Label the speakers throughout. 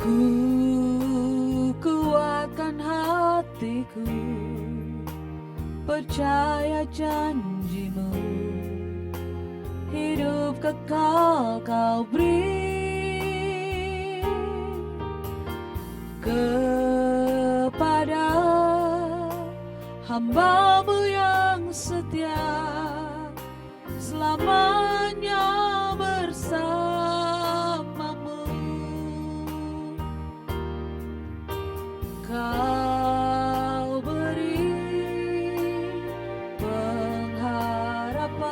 Speaker 1: Ku kuatkan hatiku, percaya janjimu, hidup kekal kau beri kepada hamba-Mu yang setia, selamanya bersamamu. Kau beri pengharapan,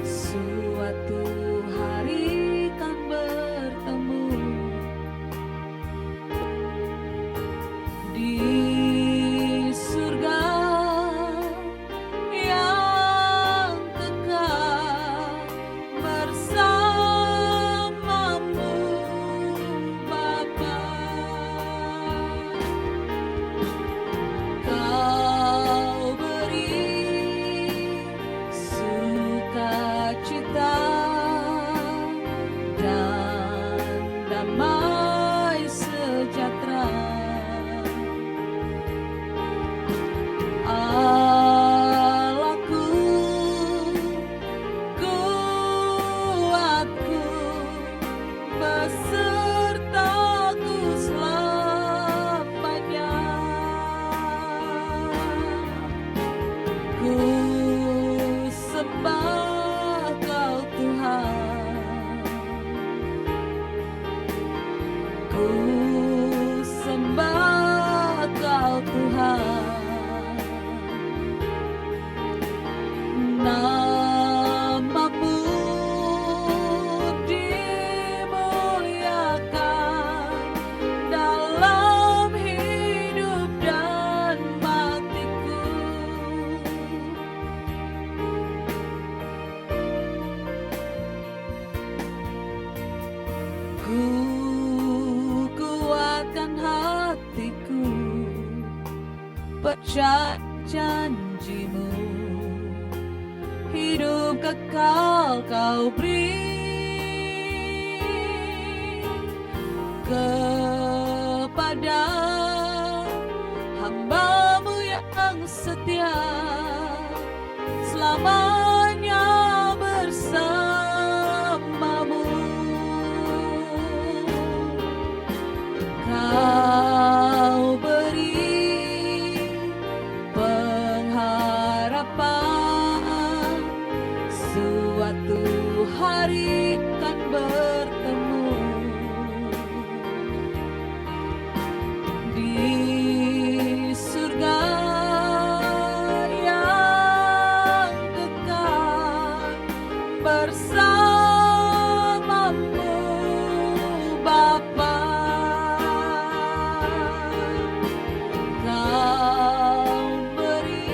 Speaker 1: suatu hari kan bertemu di surga yang kekal bersamamu Bapa. Kau beri sukacita dan damai sejahtera. Allahku, kuatku, besertaku selamanya. Ku sembah Kau Tuhan, ku sembah Kau Tuhan. Nama-Mu dimuliakan dalam hidup dan matiku. Ku kuatkan hatiku, percaya janji-Mu, hidup kekal Kau beri kepada hamba-Mu yang setia, selamanya bersamamu. Kau beri pengharapan, suatu hari kan bertemu di surga yang kekal bersamamu Bapa. Kau beri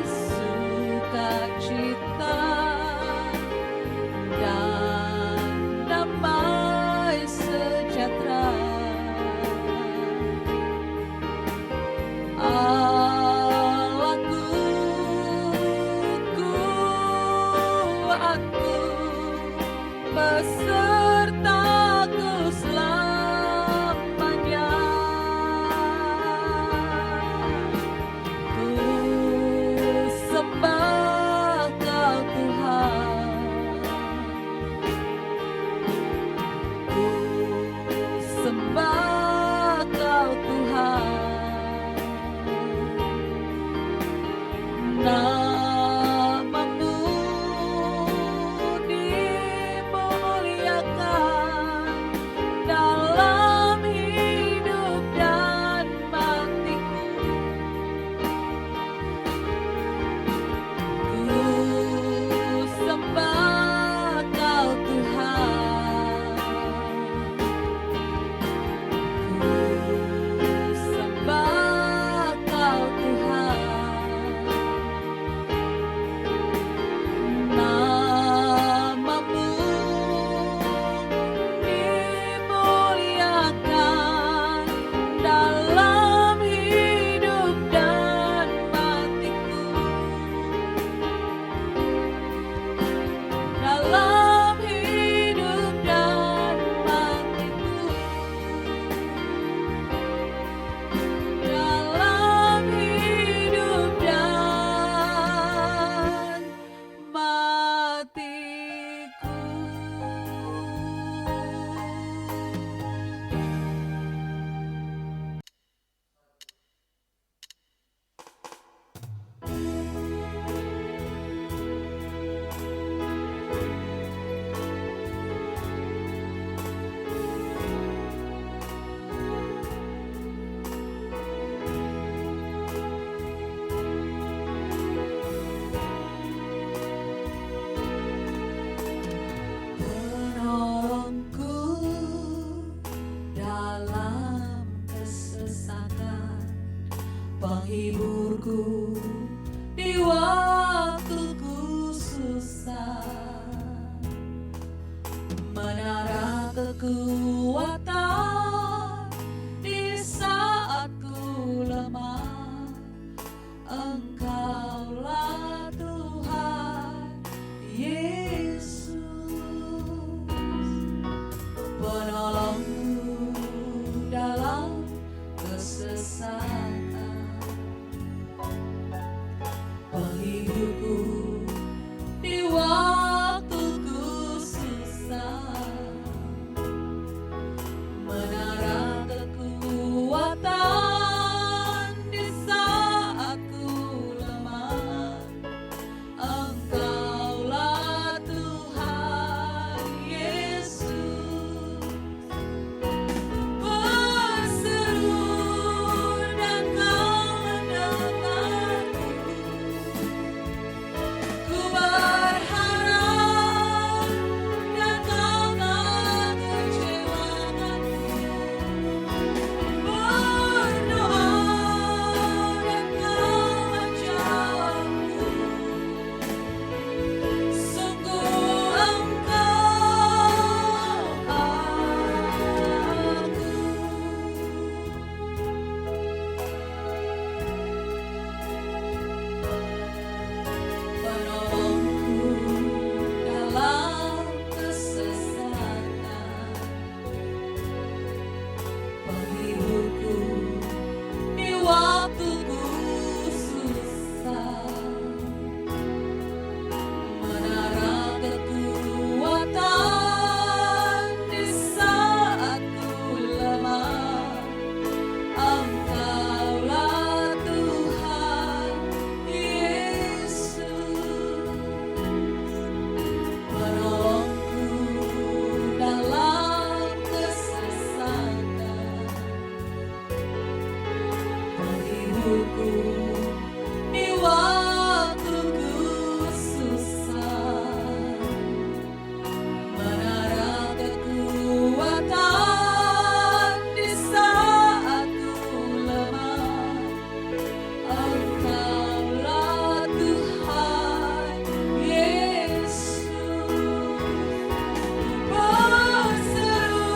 Speaker 1: sukacita dan penghiburku di waktuku susah, menara kekuatan di saat ku lemah. Engkaulah Tuhan Yesus, penolongku dalam kesesakan, penghiburku di waktuku susah, menara kekuatan di saat ku lemah. Engkaulah Tuhan Yesus, berseru dan Kau mendengarku. Ku berharap dan Kau tak kecewakanku. Berdoa dan Kau menjawabku. Sungguh Engkau penolongku dalam kesesakan, penghiburku di waktuku susah, menara kekuatan di saat ku lemah. Engkaulah Tuhan Yesus, penolongku dalam kesesakan, penghiburku di waktuku susah, menara kekuatan di saat ku lemah. Engkaulah Tuhan Yesus, berseru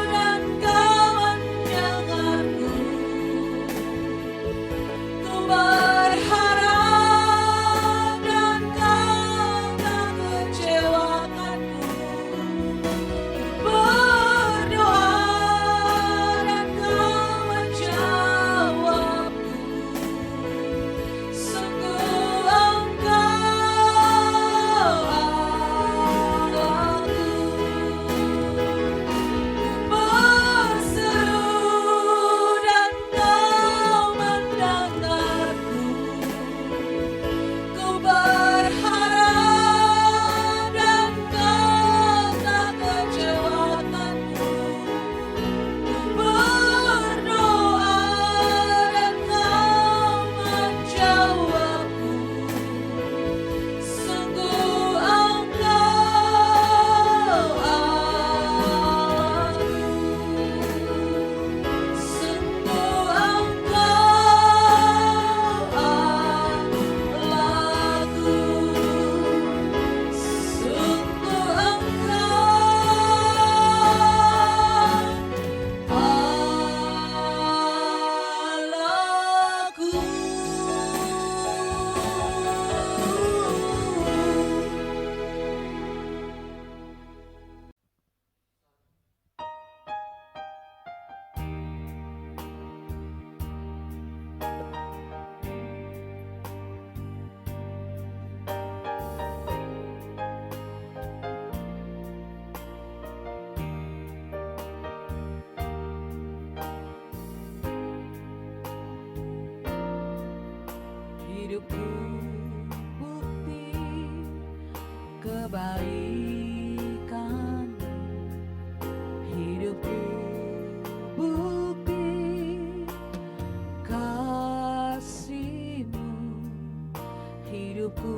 Speaker 1: dan Kau mendengarku. Ku berharap dan Kau tak kecewakanku. Berdoa dan Kau menjawabku. Sungguh Engkau Allahku, berseru dan Kau mendengarku. Ku berharap dan Kau tak kecewakanku. Berdoa dan Kau menjawabku. Sungguh Engkau Allahku, sungguh Engkau Allahku, sungguh hidupku bukti kebaikan, hidupku bukti kasih-Mu, hidupku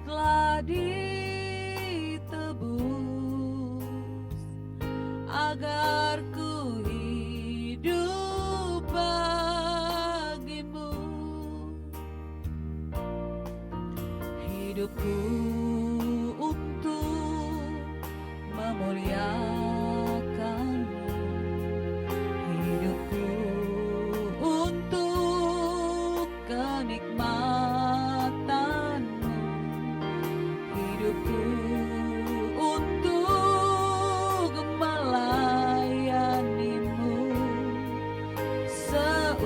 Speaker 1: telah ditebus agar ku hidup bagimu. hidupku untuk memuliakanmu, hidupku untuk kenikmatanmu, hidupku untuk melayanimu seumur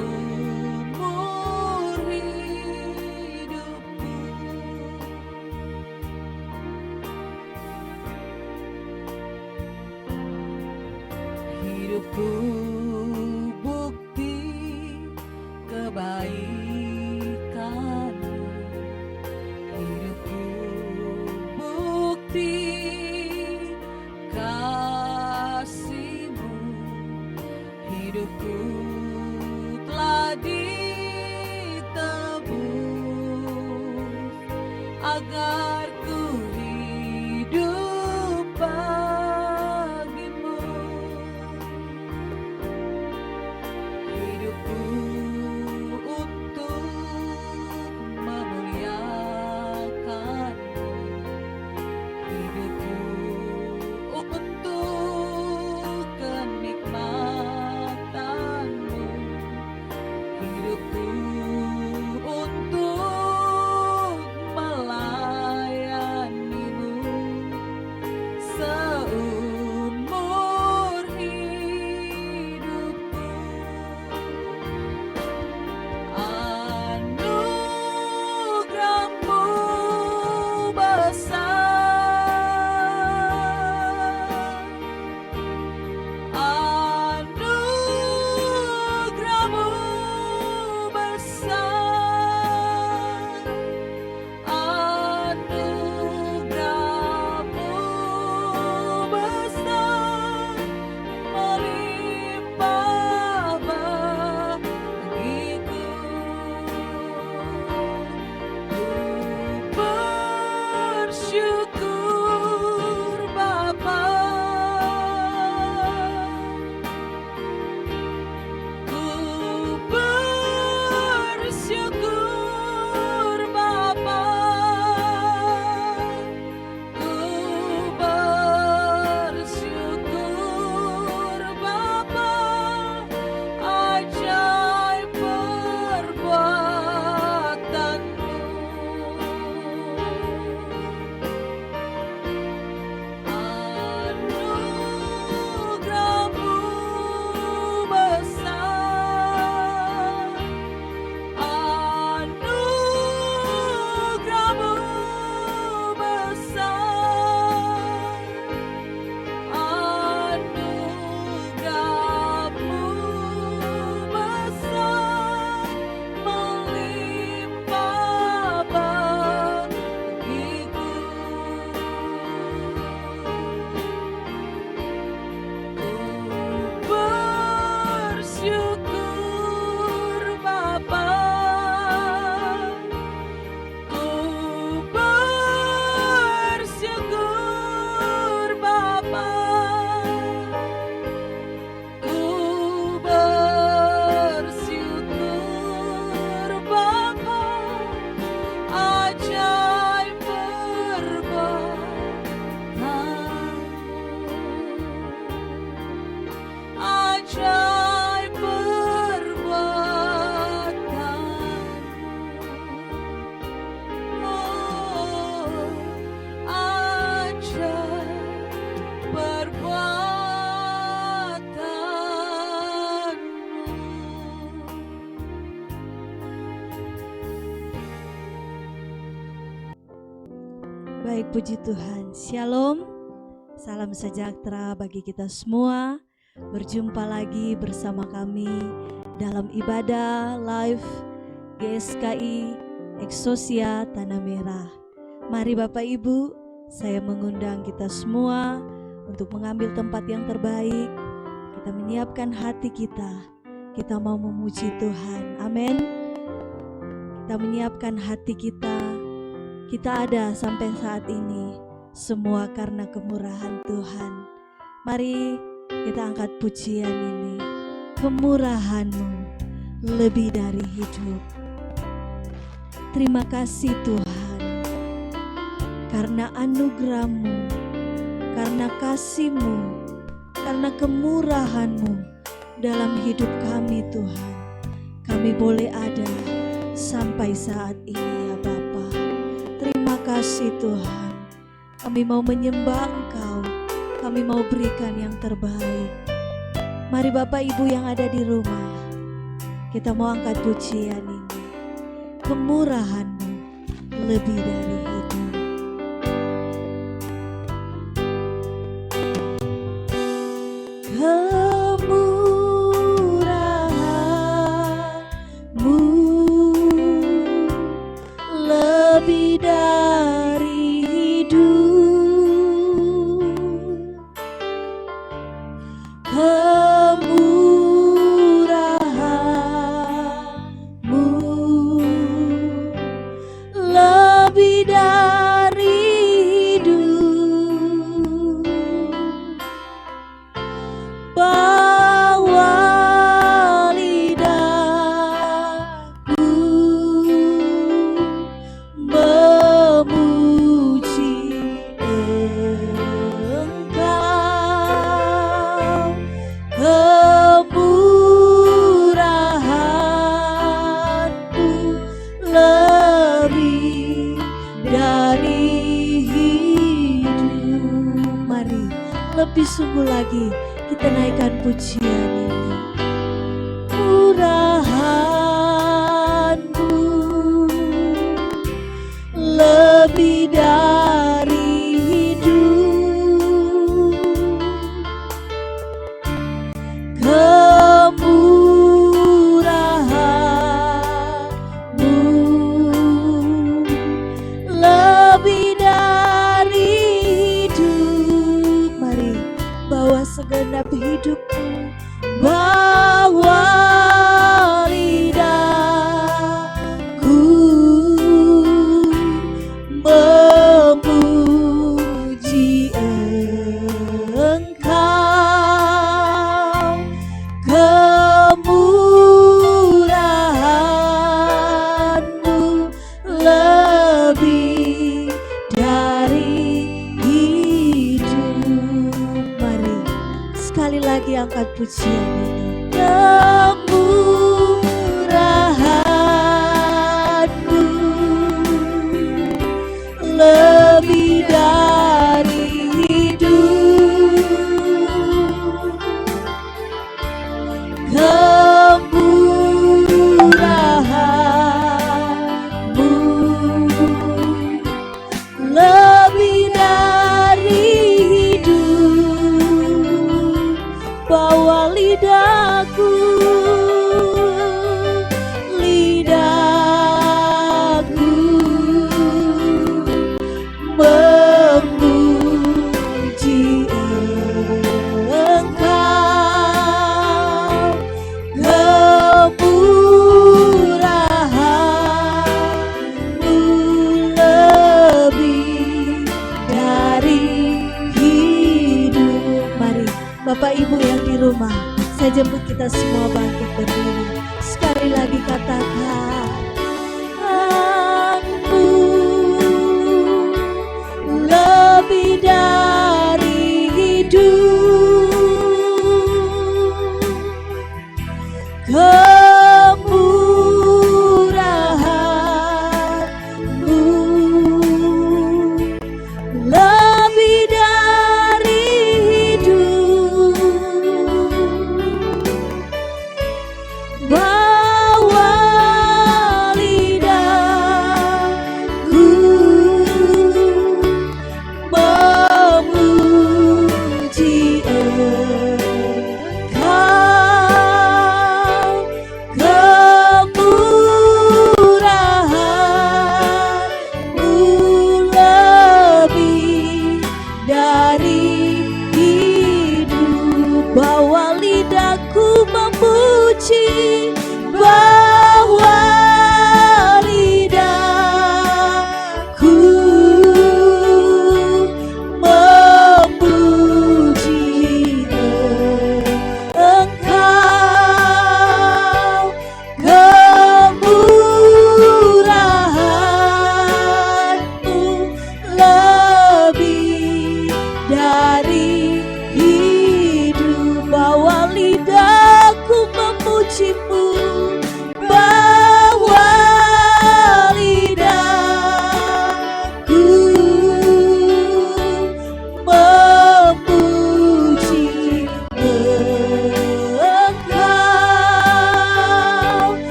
Speaker 1: hidupku. Hidupku bukti kebaikanmu, hidupku bukti kasih-Mu, hidupku telah ditebus agar ku hidup bagimu. Hidupku untuk memuliakanmu, hidupku untuk kenikmatanmu, hidupku untuk melayanimu seumur hidupku. Anugerah-Mu besar, anugerah-Mu besar, anugerah-Mu besar, melimpah bagiku. Ku bersyukur Bapa, ku bersyukur Bapa, ku bersyukur Bapa, ajaib perbuatan-Mu. Anugerah-Mu besar, anugerah-Mu besar, anugerah-Mu besar, melimpah bagiku. Ku bersyukur Bapa, ku bersyukur Bapa, ku bersyukur Bapa, ajaib perbuatan-Mu, ajaib perbuatan-Mu, oh, ajaib perbuatan-Mu.
Speaker 2: Baik, puji Tuhan. Shalom, salam sejahtera bagi kita semua. Berjumpa lagi bersama kami dalam ibadah live GSKI Exousia Tanah Merah. Mari Bapak Ibu, saya mengundang kita semua untuk mengambil tempat yang terbaik. Kita menyiapkan hati kita. Kita mau memuji Tuhan. Amin. Kita menyiapkan hati kita. Kita ada sampai saat ini semua karena kemurahan Tuhan. Mari kita angkat pujian ini. Kemurahan-Mu lebih dari hidup. Terima kasih Tuhan. karena anugerah-Mu, karena kasih-Mu, karena kemurahan-Mu dalam hidup kami Tuhan. Kami boleh ada sampai saat ini ya Bapa. Terima kasih Tuhan. Kami mau menyembah Engkau, kami mau berikan yang terbaik. Mari Bapak Ibu yang ada di rumah, kita mau angkat pujian ini. Kemurahan-Mu lebih dari hidup. Kemurahan-Mu lebih dari hidup. Kemurahan-Mu lebih dari hidup. Bawa lidahku memuji Engkau. Kemurahan-Mu lebih dari hidup. Mari lebih sungguh lagi kita naikkan pujian ini. Murahan-Mu lebih dari hidup. Kemurahan-Mu lebih dari hidup. Mari bawa segenap hidupku, bawa lidahku memuji Engkau. Kemurahan-Mu lebih dari hidup. Mari sekali lagi angkat pujian ini. Kemurahan-Mu lebih dari hidup. Kemurahan-Mu lebih dari hidup. Bawa lidahku, lidahku memuji Engkau. Kemurahan-Mu lebih dari hidup. Mari Bapak Ibu yang di rumah, saya jemput kita semua bangkit berdiri. Sekali lagi katakan, Aku lebih dari hidup. Kemurahan-Mu lebih dari hidup.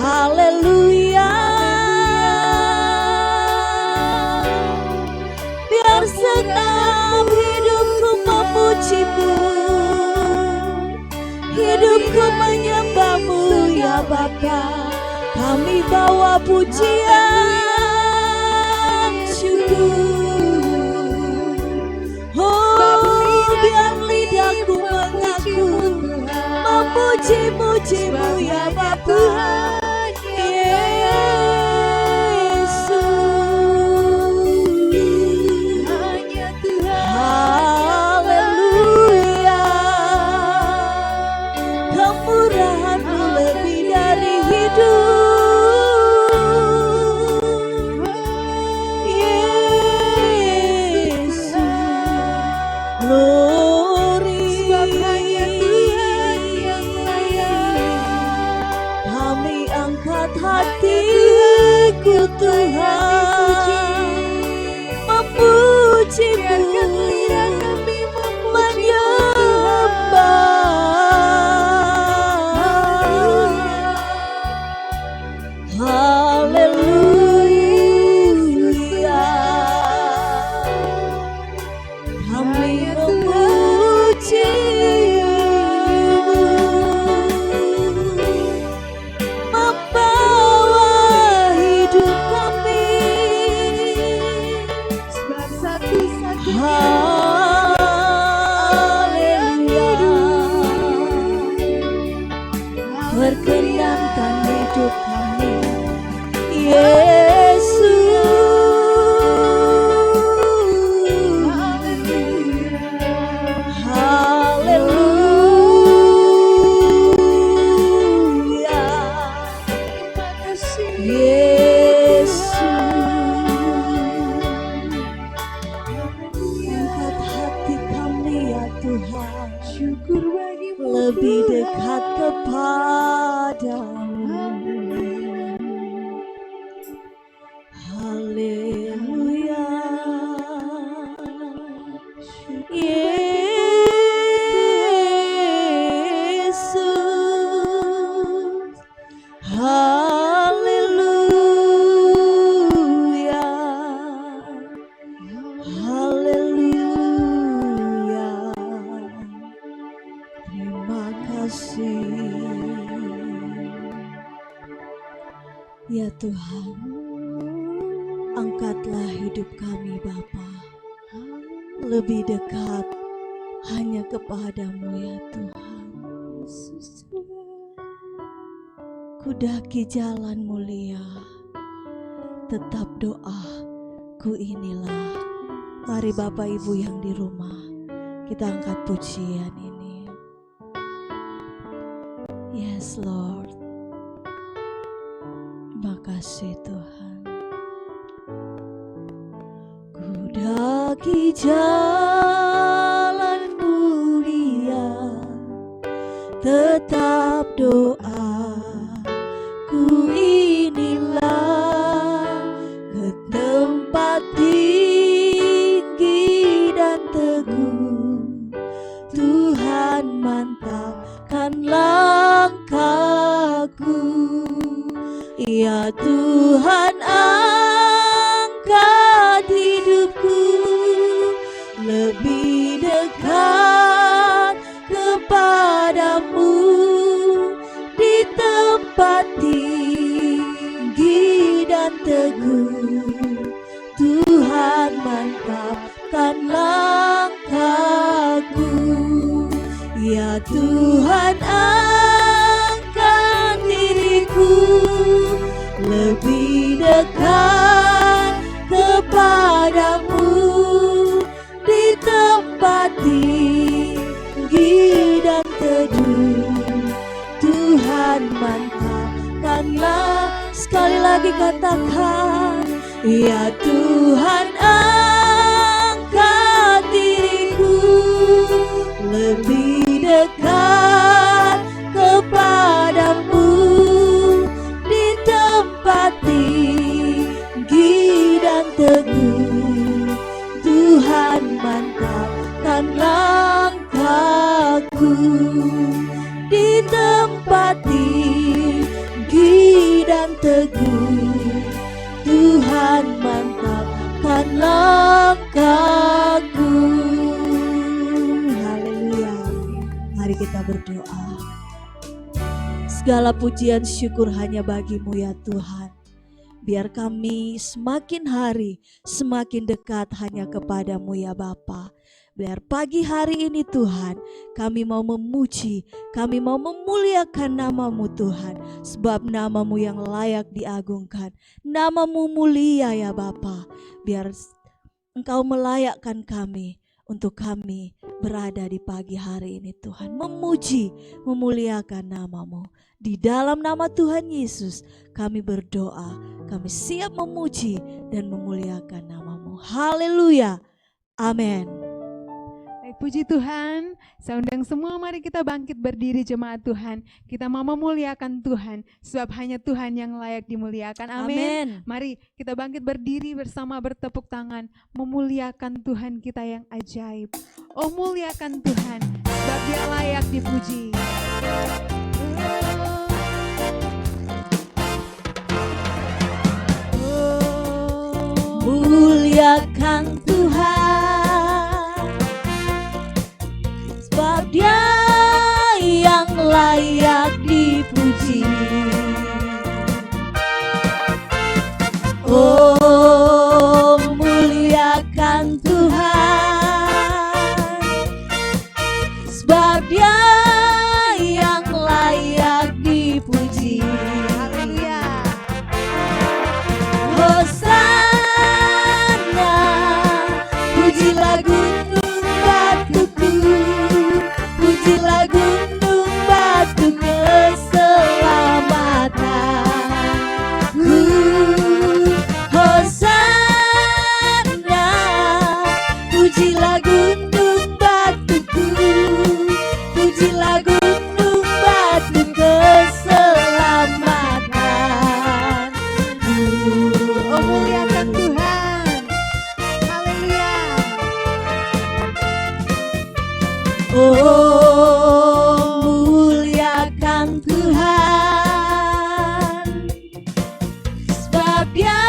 Speaker 2: Haleluya. Biar segenap hidupku memujimu, hidupku menyembahmu ya Bapa. Kami bawa pujian syukur. Oh, biar lidahku mengaku memuji-mujimu ya Bapa. Yesus, hanya Tuhan. Haleluya. Kemurahan-Mu lebih dari hidup. Yesus, glory. Sebab hanya Tuhan yang layak. Kami angkat hatiku Tuhan, memuji-Mu, menyembah. Haleluya. Kami memuji-Mu, membawa hidup kami. Sebab satu-satunya. Haleluya. Perkenankan hidup kami, Yesus. Haleluya. Yesus, angkat hati kami ya Tuhan, syukur bagimu, lebih dekat kepadamu. Haleluya. Yesus, haleluya. Haleluya. Terima kasih ya Tuhan. Angkatlah hidup kami Bapa, lebih dekat hanya kepadamu ya Tuhan. Kudaki jalan mulia, tetap doaku inilah. Mari Bapak Ibu yang di rumah, kita angkat pujian ini. Yes Lord, terima kasih Tuhan. Kudaki jalan mulia, tetap doaku inilah, ke tempat tinggi dan teguh. Tuhan mantapkan langkahku, ya Tuhan angkat hidupku lebih dekat kepadamu, di tempat tinggi dan teguh. Tuhan mantapkan langkahku, ya Tuhan angkat diriku lebih dekat kepadamu, di tempat tinggi dan teduh. Tuhan mantapkanlah. Sekali lagi katakan, ya Tuhan angkat diriku lebih dekat kepadamu, di tempat tinggi dan teguh. Tuhan mantapkan langkahku, di tempat tinggi dan teguh. Tuhan mantapkan langkahku. Haleluya. Mari kita berdoa. Segala pujian syukur hanya bagimu ya Tuhan. Biar kami semakin hari semakin dekat hanya kepadamu ya Bapa. Biar pagi hari ini Tuhan kami mau memuji, kami mau memuliakan namamu Tuhan. Sebab namamu yang layak diagungkan, namamu mulia ya Bapa. Biar Engkau melayakkan kami untuk kami berada di pagi hari ini Tuhan. Memuji, memuliakan namamu. Di dalam nama Tuhan Yesus kami berdoa, kami siap memuji dan memuliakan namamu. Haleluya, amin.
Speaker 3: Baik, puji Tuhan. Saya undang semua, mari kita bangkit berdiri jemaat Tuhan. Kita mau memuliakan Tuhan, sebab hanya Tuhan yang layak dimuliakan. Amin. Mari kita bangkit berdiri bersama, bertepuk tangan, memuliakan Tuhan kita yang ajaib. Oh, muliakan Tuhan, sebab Dia layak dipuji.
Speaker 2: Muliakan Tuhan, sebab Dia yang layak dipuji. Oh, muliakan Tuhan, sebab Dia yang layak dipuji.
Speaker 3: Haleluya.
Speaker 2: Hosana, pujilah gunung batuku, pujilah gunung batu keselamatanku. Hosana, pujilah gunung batuku, pujilah gunung batu keselamatanku.
Speaker 3: Oh, muliakan Tuhan. Haleluya.
Speaker 2: Oh, muliakan Tuhan, sebab Dia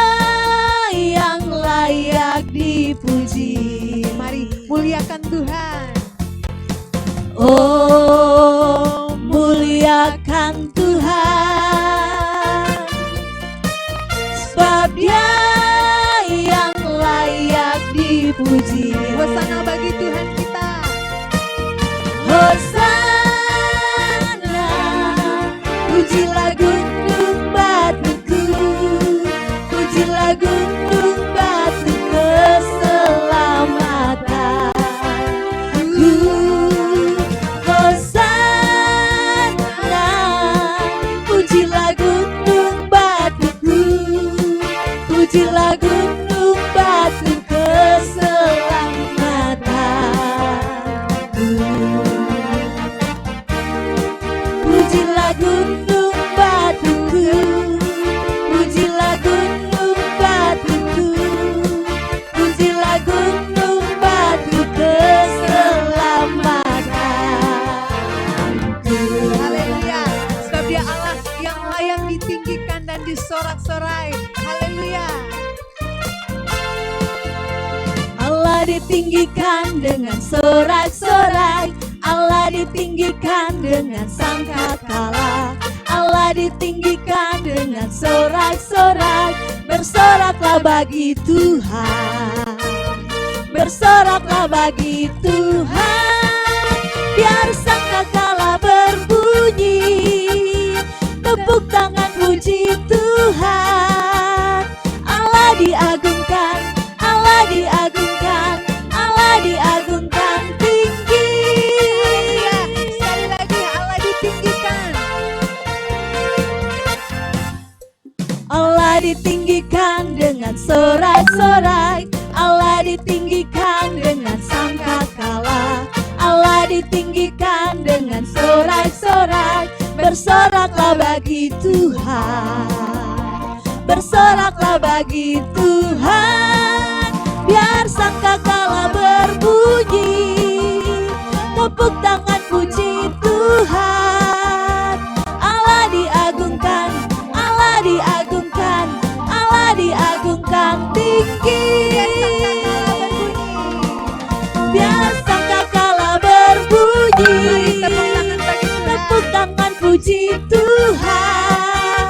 Speaker 2: yang layak dipuji.
Speaker 3: Mari muliakan Tuhan.
Speaker 2: Oh, muliakan Tuhan, sebab Dia yang layak dipuji.
Speaker 3: Hosana bagi Tuhan kita.
Speaker 2: Hosana, pujilah gunung batuku, pujilah gunung batu keselamatanku. Hosana, pujilah gunung batuku, pujilah gunung batu keselamatanku. Pujilah gunung batuku, pujilah gunung batuku, pujilah gunung batu keselamatanku.
Speaker 3: Haleluya. Sebab Dia Allah yang layak ditinggikan dan disorak-sorai. Haleluya.
Speaker 2: Allah ditinggikan dengan sorak-sorai, Allah ditinggikan dengan sangkakala, Allah ditinggikan dengan sorak-sorai. Bersoraklah bagi Tuhan, bersoraklah bagi Tuhan. Biar sangkakala berbunyi, tepuk tangan puji Tuhan. Allah diagungkan, Allah diagungkan, Allah diagungkan tinggi.
Speaker 3: Sekali lagi, Allah ditinggikan.
Speaker 2: Allah ditinggikan dengan sorak-sorai, Allah ditinggikan dengan sangkakala, Allah ditinggikan dengan sorak-sorai. Bersoraklah bagi Tuhan, bersoraklah bagi Tuhan. Biar sangkakala berbunyi, tepuk tangan puji Tuhan. Allah diagungkan, Allah diagungkan. puji Tuhan.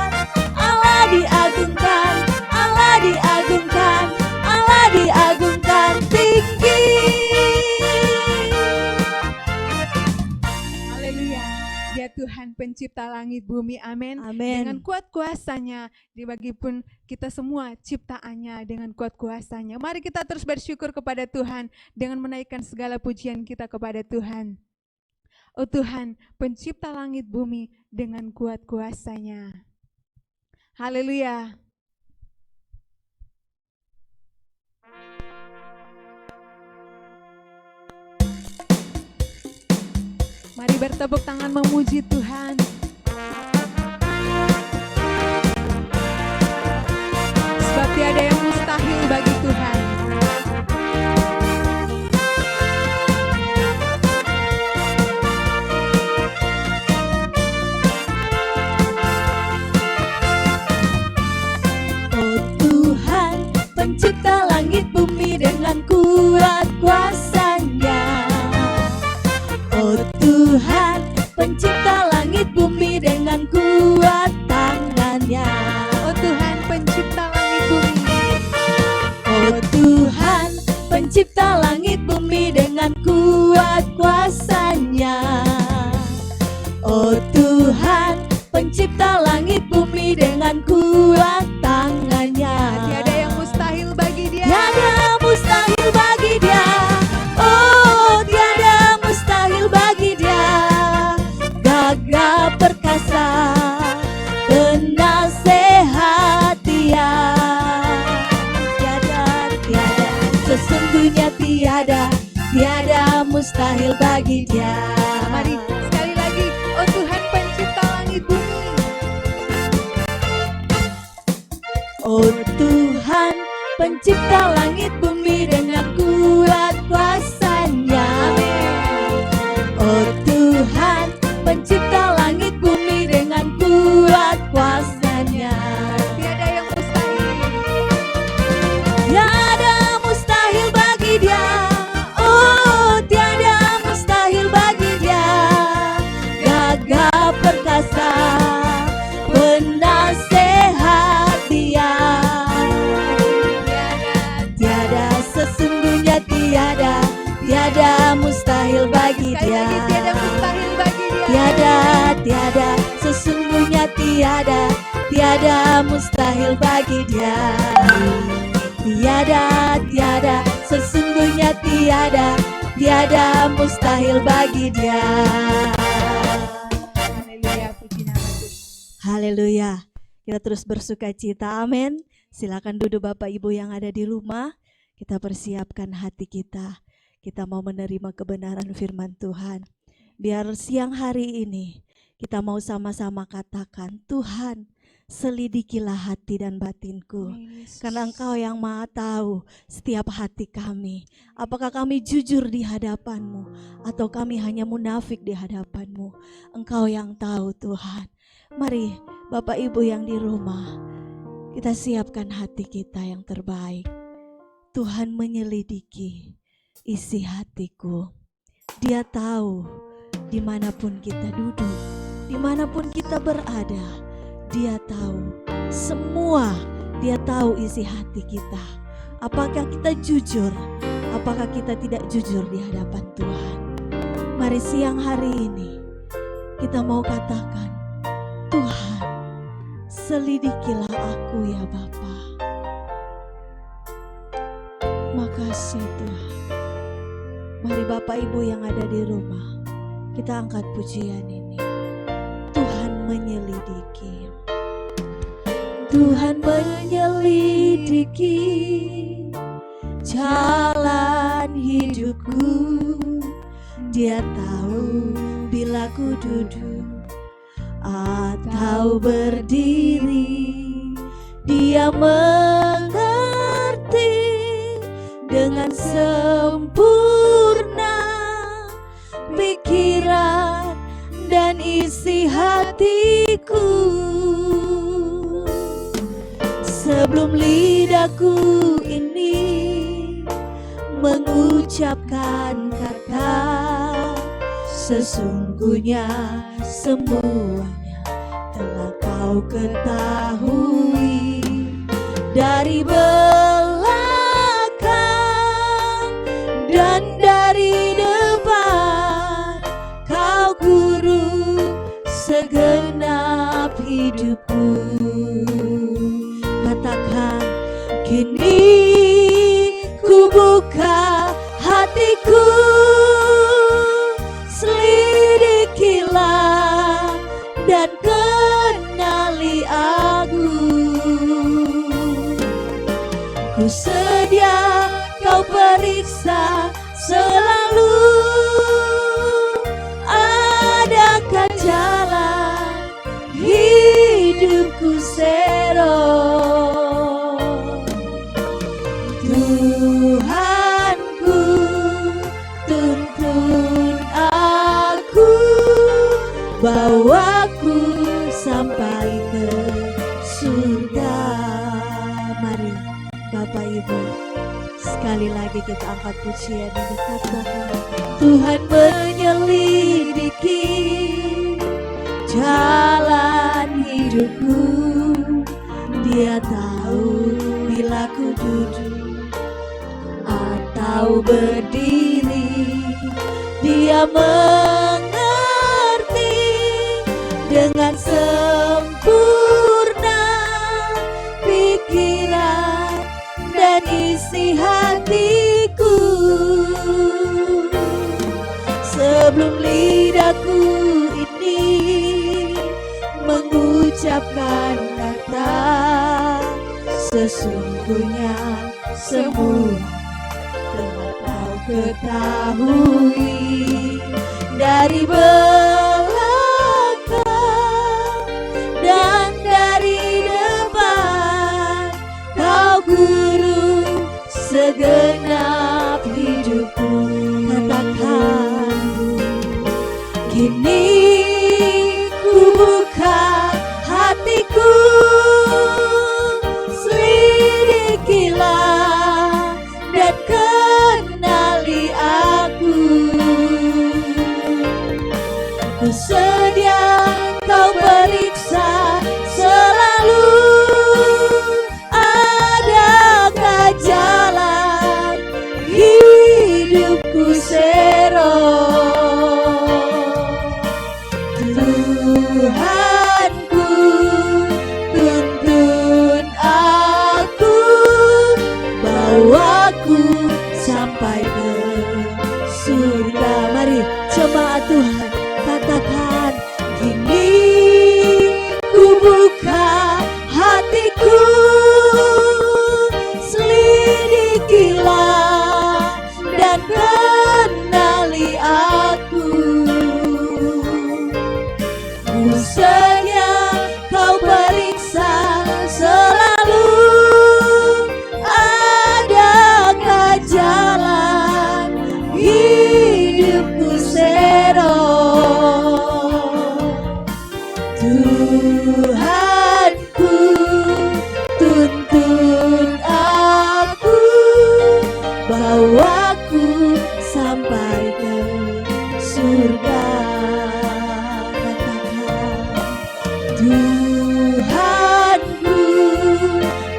Speaker 2: Allah diagungkan, Allah diagungkan, Allah diagungkan tinggi.
Speaker 3: Haleluya. Dia Tuhan pencipta langit bumi, amin. Dengan kuat kuasanya, bagipun kita semua ciptaannya dengan kuat kuasanya. Mari kita terus bersyukur kepada Tuhan dengan menaikkan segala pujian kita kepada Tuhan. Oh Tuhan, pencipta langit bumi dengan kuat kuasanya. Haleluya. Mari bertepuk tangan memuji Tuhan. Sebab tiada yang mustahil bagi Tuhan.
Speaker 2: Oh Tuhan, pencipta langit bumi dengan kuat kuasa-Nya. Oh Tuhan, pencipta langit bumi dengan kuat tangan-Nya.
Speaker 3: Oh Tuhan, pencipta langit bumi.
Speaker 2: Oh Tuhan, pencipta langit bumi dengan kuat kuasa-Nya. Oh Tuhan, pencipta langit bumi dengan kuat tangan-Nya.
Speaker 3: Tiada yang mustahil bagi Dia.
Speaker 2: Tiada mustahil bagi Dia. Oh, tiada mustahil bagi Dia. Gagah perkasa, penasehat Dia. Tiada, sesungguhnya tiada mustahil bagi Dia.
Speaker 3: Mari sekali lagi, oh Tuhan pencipta langit bumi.
Speaker 2: Oh Tuhan, pencipta langit bumi dengan kuat kuasa-Nya. Oh Tuhan, pencipta langit bumi dengan kuat kuasa-Nya.
Speaker 3: Tiada yang mustahil.
Speaker 2: Tiada mustahil bagi Dia. Oh, tiada mustahil bagi Dia. Gagah perkasa, penasehat Dia. Tiada, sesungguhnya tiada mustahil bagi
Speaker 3: Sekali
Speaker 2: Dia.
Speaker 3: lagi, tiada mustahil bagi Dia.
Speaker 2: Tiada, sesungguhnya tiada mustahil bagi Dia. Tiada, sesungguhnya tiada mustahil bagi Dia.
Speaker 3: Haleluya, puji nama Tuhan.
Speaker 2: Haleluya. Kita terus bersuka cita, amin. Silakan duduk Bapak Ibu yang ada di rumah. Kita persiapkan hati kita. Kita mau menerima kebenaran firman Tuhan. Biar siang hari ini kita mau sama-sama katakan, Tuhan, selidikilah hati dan batinku. Karena Engkau yang Maha tahu setiap hati kami. Apakah kami jujur di hadapan-Mu atau kami hanya munafik di hadapan-Mu. Engkau yang tahu Tuhan. Mari Bapak Ibu yang di rumah, kita siapkan hati kita yang terbaik. Tuhan menyelidiki isi hatiku. Dia tahu dimanapun kita duduk, dimanapun kita berada. Dia tahu semua, Dia tahu isi hati kita. Apakah kita jujur, apakah kita tidak jujur di hadapan Tuhan. Mari siang hari ini kita mau katakan, Tuhan, selidikilah aku ya Bapa. Makasih Tuhan. Mari Bapak Ibu yang ada di rumah, kita angkat pujian ini. Tuhan menyelidiki. Tuhan menyelidiki jalan hidupku. Dia tahu bila ku duduk atau berdiri. Dia mengerti dengan sempurna pikiran dan isi hatiku. Sebelum lidahku ini mengucapkan kata, sesungguhnya semuanya kau ketahui dari belakang dan dari depan, kau guru segenap hidupku. Katakan, kini ku buka hatiku, selidikilah dan kenali aku. Ku sedia kau periksa selalu, adakah jalan hidupku sero. Tuhanku, tuntun aku, bawaku sampai ke surga. Mari Bapak Ibu, sekali lagi kita angkat pujian ini, katakan, Tuhan menyelidiki jalan hidupku. Dia tahu bila ku duduk atau berdiri, Dia mengerti dengan sempurna pikiran dan isi hatiku. Sebelum lidahku ini mengucapkan kata, sesungguhnya semua telah kau ketahui dari belakang dan dari depan, kau guru segenap hidupku. Katakan, kini ku buka hatiku, selidikilah dan kenali aku. Ku sedia kau periksa selalu, adakah jalan hidupku sero. Tuhanku, tuntun aku, bawaku sampai ke surga. Mari jemaat Tuhan, katakan, kini ku buka hatiku, selidikilah dan kenali aku. Musanya kau periksa selalu, adakah jalan hidupku sero. Tuhanku, tuntun aku, bawaku sampai ke surga. Tuhanku,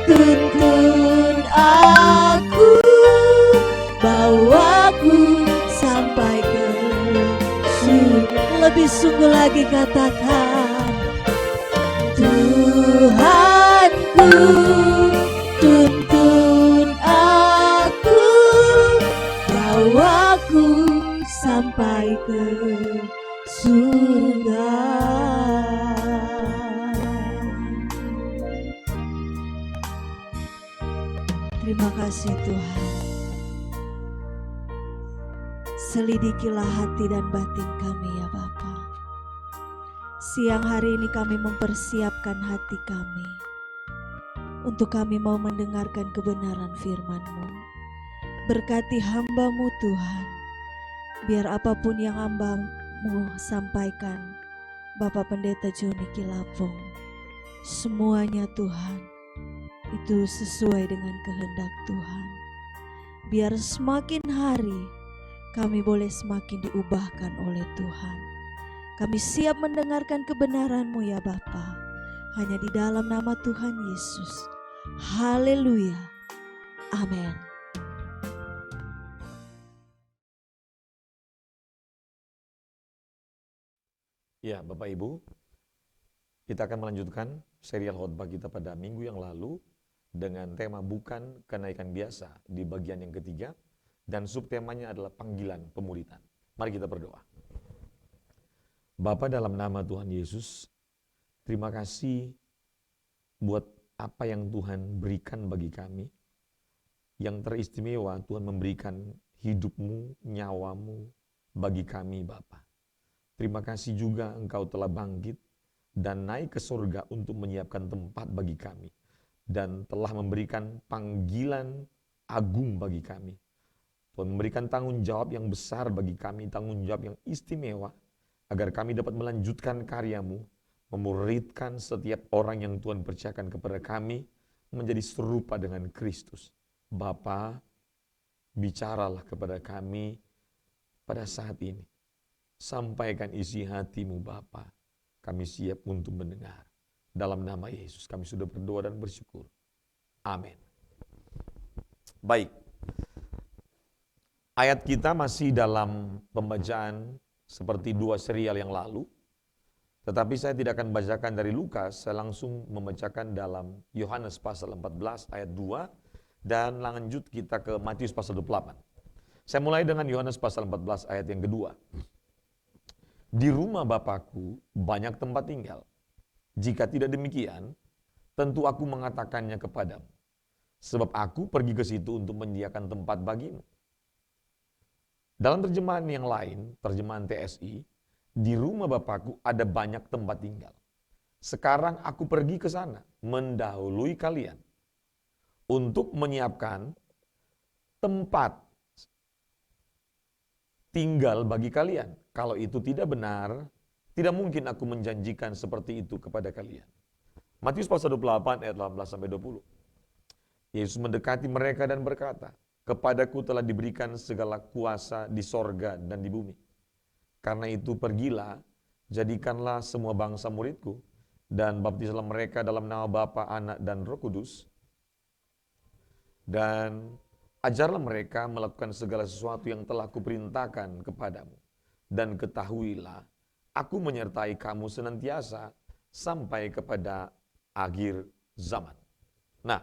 Speaker 2: tuntun aku, bawaku sampai ke surga. Lebih sungguh lagi katakan, Tuhanku, tuntun aku, bawaku sampai ke surga. Terima kasih Tuhan. Selidikilah hati dan batin kami ya Bapa. Siang hari ini kami mempersiapkan hati kami untuk kami mau mendengarkan kebenaran firman-Mu. Berkati hamba-Mu Tuhan, biar apapun yang hamba-Mu sampaikan, Bapak Pendeta Joni Kilapong, semuanya Tuhan, itu sesuai dengan kehendak Tuhan. Biar semakin hari kami boleh semakin diubahkan oleh Tuhan. Kami siap mendengarkan kebenaran-Mu ya Bapa. hanya di dalam nama Tuhan Yesus. Haleluya. Amin.
Speaker 4: Ya, Bapak Ibu, kita akan melanjutkan serial khotbah kita pada minggu yang lalu dengan tema bukan kenaikan biasa di bagian yang ketiga, dan subtemanya adalah panggilan pemuridan. Mari kita berdoa. Bapa, dalam nama Tuhan Yesus, terima kasih buat apa yang Tuhan berikan bagi kami. Yang teristimewa, Tuhan memberikan hidup-Mu, nyawa-Mu bagi kami, Bapa. Terima kasih juga Engkau telah bangkit dan naik ke surga untuk menyiapkan tempat bagi kami. Dan telah memberikan panggilan agung bagi kami. Tuhan memberikan tanggung jawab yang besar bagi kami, tanggung jawab yang istimewa, agar kami dapat melanjutkan karya-Mu, memuridkan setiap orang yang Tuhan percayakan kepada kami, menjadi serupa dengan Kristus. Bapa, bicaralah kepada kami pada saat ini. Sampaikan isi hati-Mu Bapa. Kami siap untuk mendengar. Dalam nama Yesus kami sudah berdoa dan bersyukur. Amin. Baik. Ayat kita masih dalam pembacaan seperti dua serial yang lalu. Tetapi saya tidak akan bacakan dari Lukas, saya langsung membacakan dalam Yohanes pasal 14 ayat 2 dan lanjut kita ke Matius pasal 28. Saya mulai dengan Yohanes pasal 14 ayat yang kedua. Di rumah Bapakku banyak tempat tinggal. Jika tidak demikian, tentu aku mengatakannya kepadamu. Sebab aku pergi ke situ untuk menyediakan tempat bagimu. Dalam terjemahan yang lain, terjemahan TSI, di rumah Bapakku ada banyak tempat tinggal. Sekarang aku pergi ke sana, mendahului kalian, untuk menyiapkan tempat tinggal bagi kalian. Kalau itu tidak benar, tidak mungkin aku menjanjikan seperti itu kepada kalian. Matius pasal 28 ayat 18-20. Yesus mendekati mereka dan berkata, kepadaku telah diberikan segala kuasa di sorga dan di bumi. Karena itu pergilah, jadikanlah semua bangsa muridku, dan baptislah mereka dalam nama Bapa, Anak, dan Roh Kudus. Dan ajarlah mereka melakukan segala sesuatu yang telah kuperintahkan kepadamu. Dan ketahuilah, aku menyertai kamu senantiasa sampai kepada akhir zaman. Nah,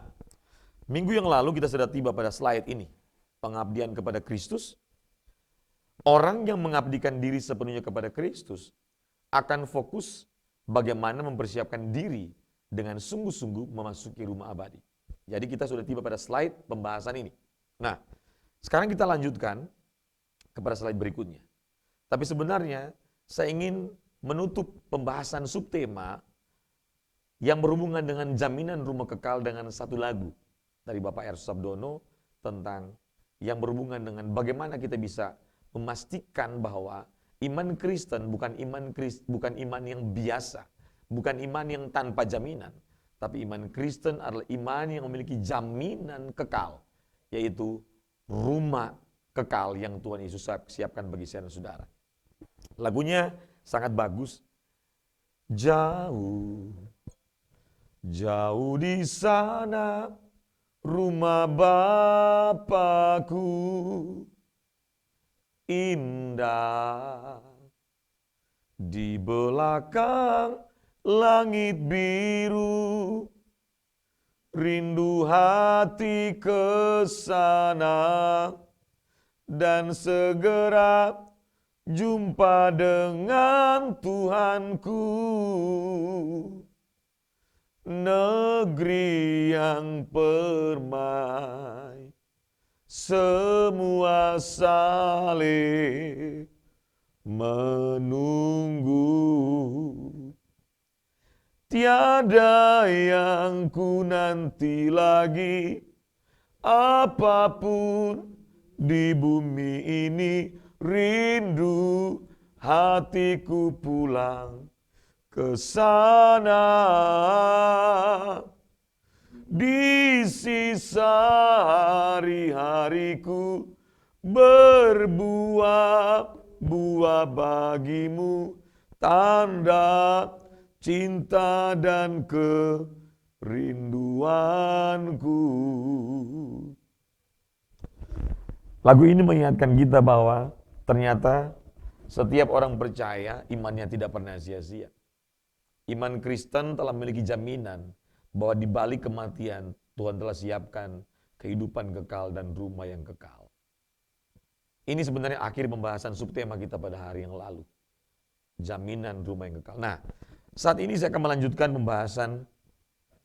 Speaker 4: minggu yang lalu kita sudah tiba pada slide ini. Pengabdian kepada Kristus. Orang yang mengabdikan diri sepenuhnya kepada Kristus akan fokus bagaimana mempersiapkan diri dengan sungguh-sungguh memasuki rumah abadi. Jadi kita sudah tiba pada slide pembahasan ini. Nah, sekarang kita lanjutkan kepada slide berikutnya. Tapi sebenarnya saya ingin menutup pembahasan subtema yang berhubungan dengan jaminan rumah kekal dengan satu lagu dari Bapak R. Sabdono tentang yang berhubungan dengan bagaimana kita bisa memastikan bahwa iman Kristen bukan iman yang biasa, bukan iman yang tanpa jaminan, tapi iman Kristen adalah iman yang memiliki jaminan kekal, yaitu rumah kekal yang Tuhan Yesus siapkan bagi saya dan saudara. Lagunya sangat bagus. Jauh, jauh di sana rumah Bapakku, indah di belakang langit biru, rindu hati ke sana dan segera jumpa dengan Tuhanku. Negeri yang permai, semua saling menunggu. Tiada yang ku nanti lagi, apapun di bumi ini, rindu hatiku pulang ke sana. Di sisa hari-hariku berbuah-buah bagimu, tanda cinta dan kerinduanku. Lagu ini mengingatkan kita bahwa ternyata setiap orang percaya imannya tidak pernah sia-sia. Iman Kristen telah memiliki jaminan bahwa di balik kematian Tuhan telah siapkan kehidupan kekal dan rumah yang kekal. Ini sebenarnya akhir pembahasan subtema kita pada hari yang lalu. Jaminan rumah yang kekal. Nah, saat ini saya akan melanjutkan pembahasan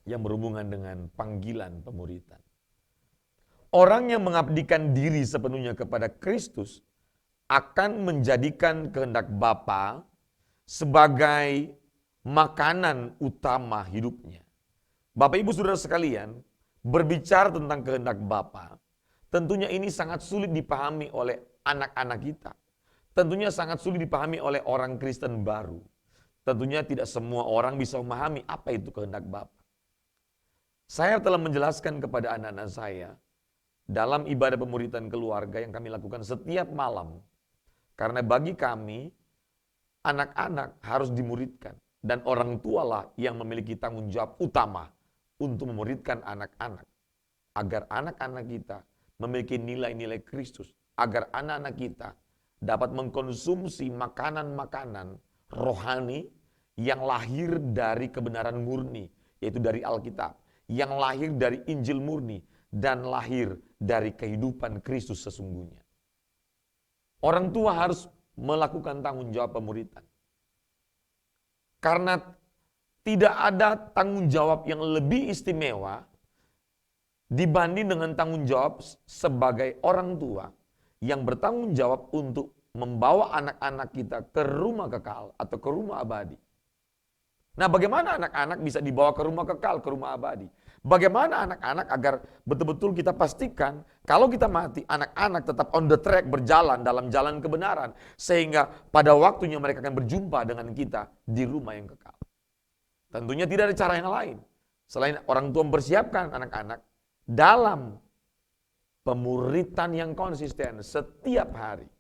Speaker 4: yang berhubungan dengan panggilan pemuritan. Orang yang mengabdikan diri sepenuhnya kepada Kristus akan menjadikan kehendak Bapa sebagai makanan utama hidupnya. Bapak Ibu Saudara sekalian, berbicara tentang kehendak Bapa, tentunya ini sangat sulit dipahami oleh anak-anak kita. Tentunya sangat sulit dipahami oleh orang Kristen baru. Tentunya tidak semua orang bisa memahami apa itu kehendak Bapa. Saya telah menjelaskan kepada anak-anak saya dalam ibadah pemuritan keluarga yang kami lakukan setiap malam. Karena bagi kami, anak-anak harus dimuridkan. Dan orang tualah yang memiliki tanggung jawab utama untuk memuridkan anak-anak. Agar anak-anak kita memiliki nilai-nilai Kristus. Agar anak-anak kita dapat mengkonsumsi makanan-makanan rohani yang lahir dari kebenaran murni, yaitu dari Alkitab. Yang lahir dari Injil murni dan lahir dari kehidupan Kristus sesungguhnya. Orang tua harus melakukan tanggung jawab pemuritan. Karena tidak ada tanggung jawab yang lebih istimewa dibanding dengan tanggung jawab sebagai orang tua yang bertanggung jawab untuk membawa anak-anak kita ke rumah kekal atau ke rumah abadi. Nah, bagaimana anak-anak bisa dibawa ke rumah kekal, ke rumah abadi? Bagaimana anak-anak agar betul-betul kita pastikan kalau kita mati, anak-anak tetap on the track berjalan dalam jalan kebenaran. Sehingga pada waktunya mereka akan berjumpa dengan kita di rumah yang kekal. Tentunya tidak ada cara yang lain. Selain orang tua mempersiapkan anak-anak dalam pemuritan yang konsisten setiap hari.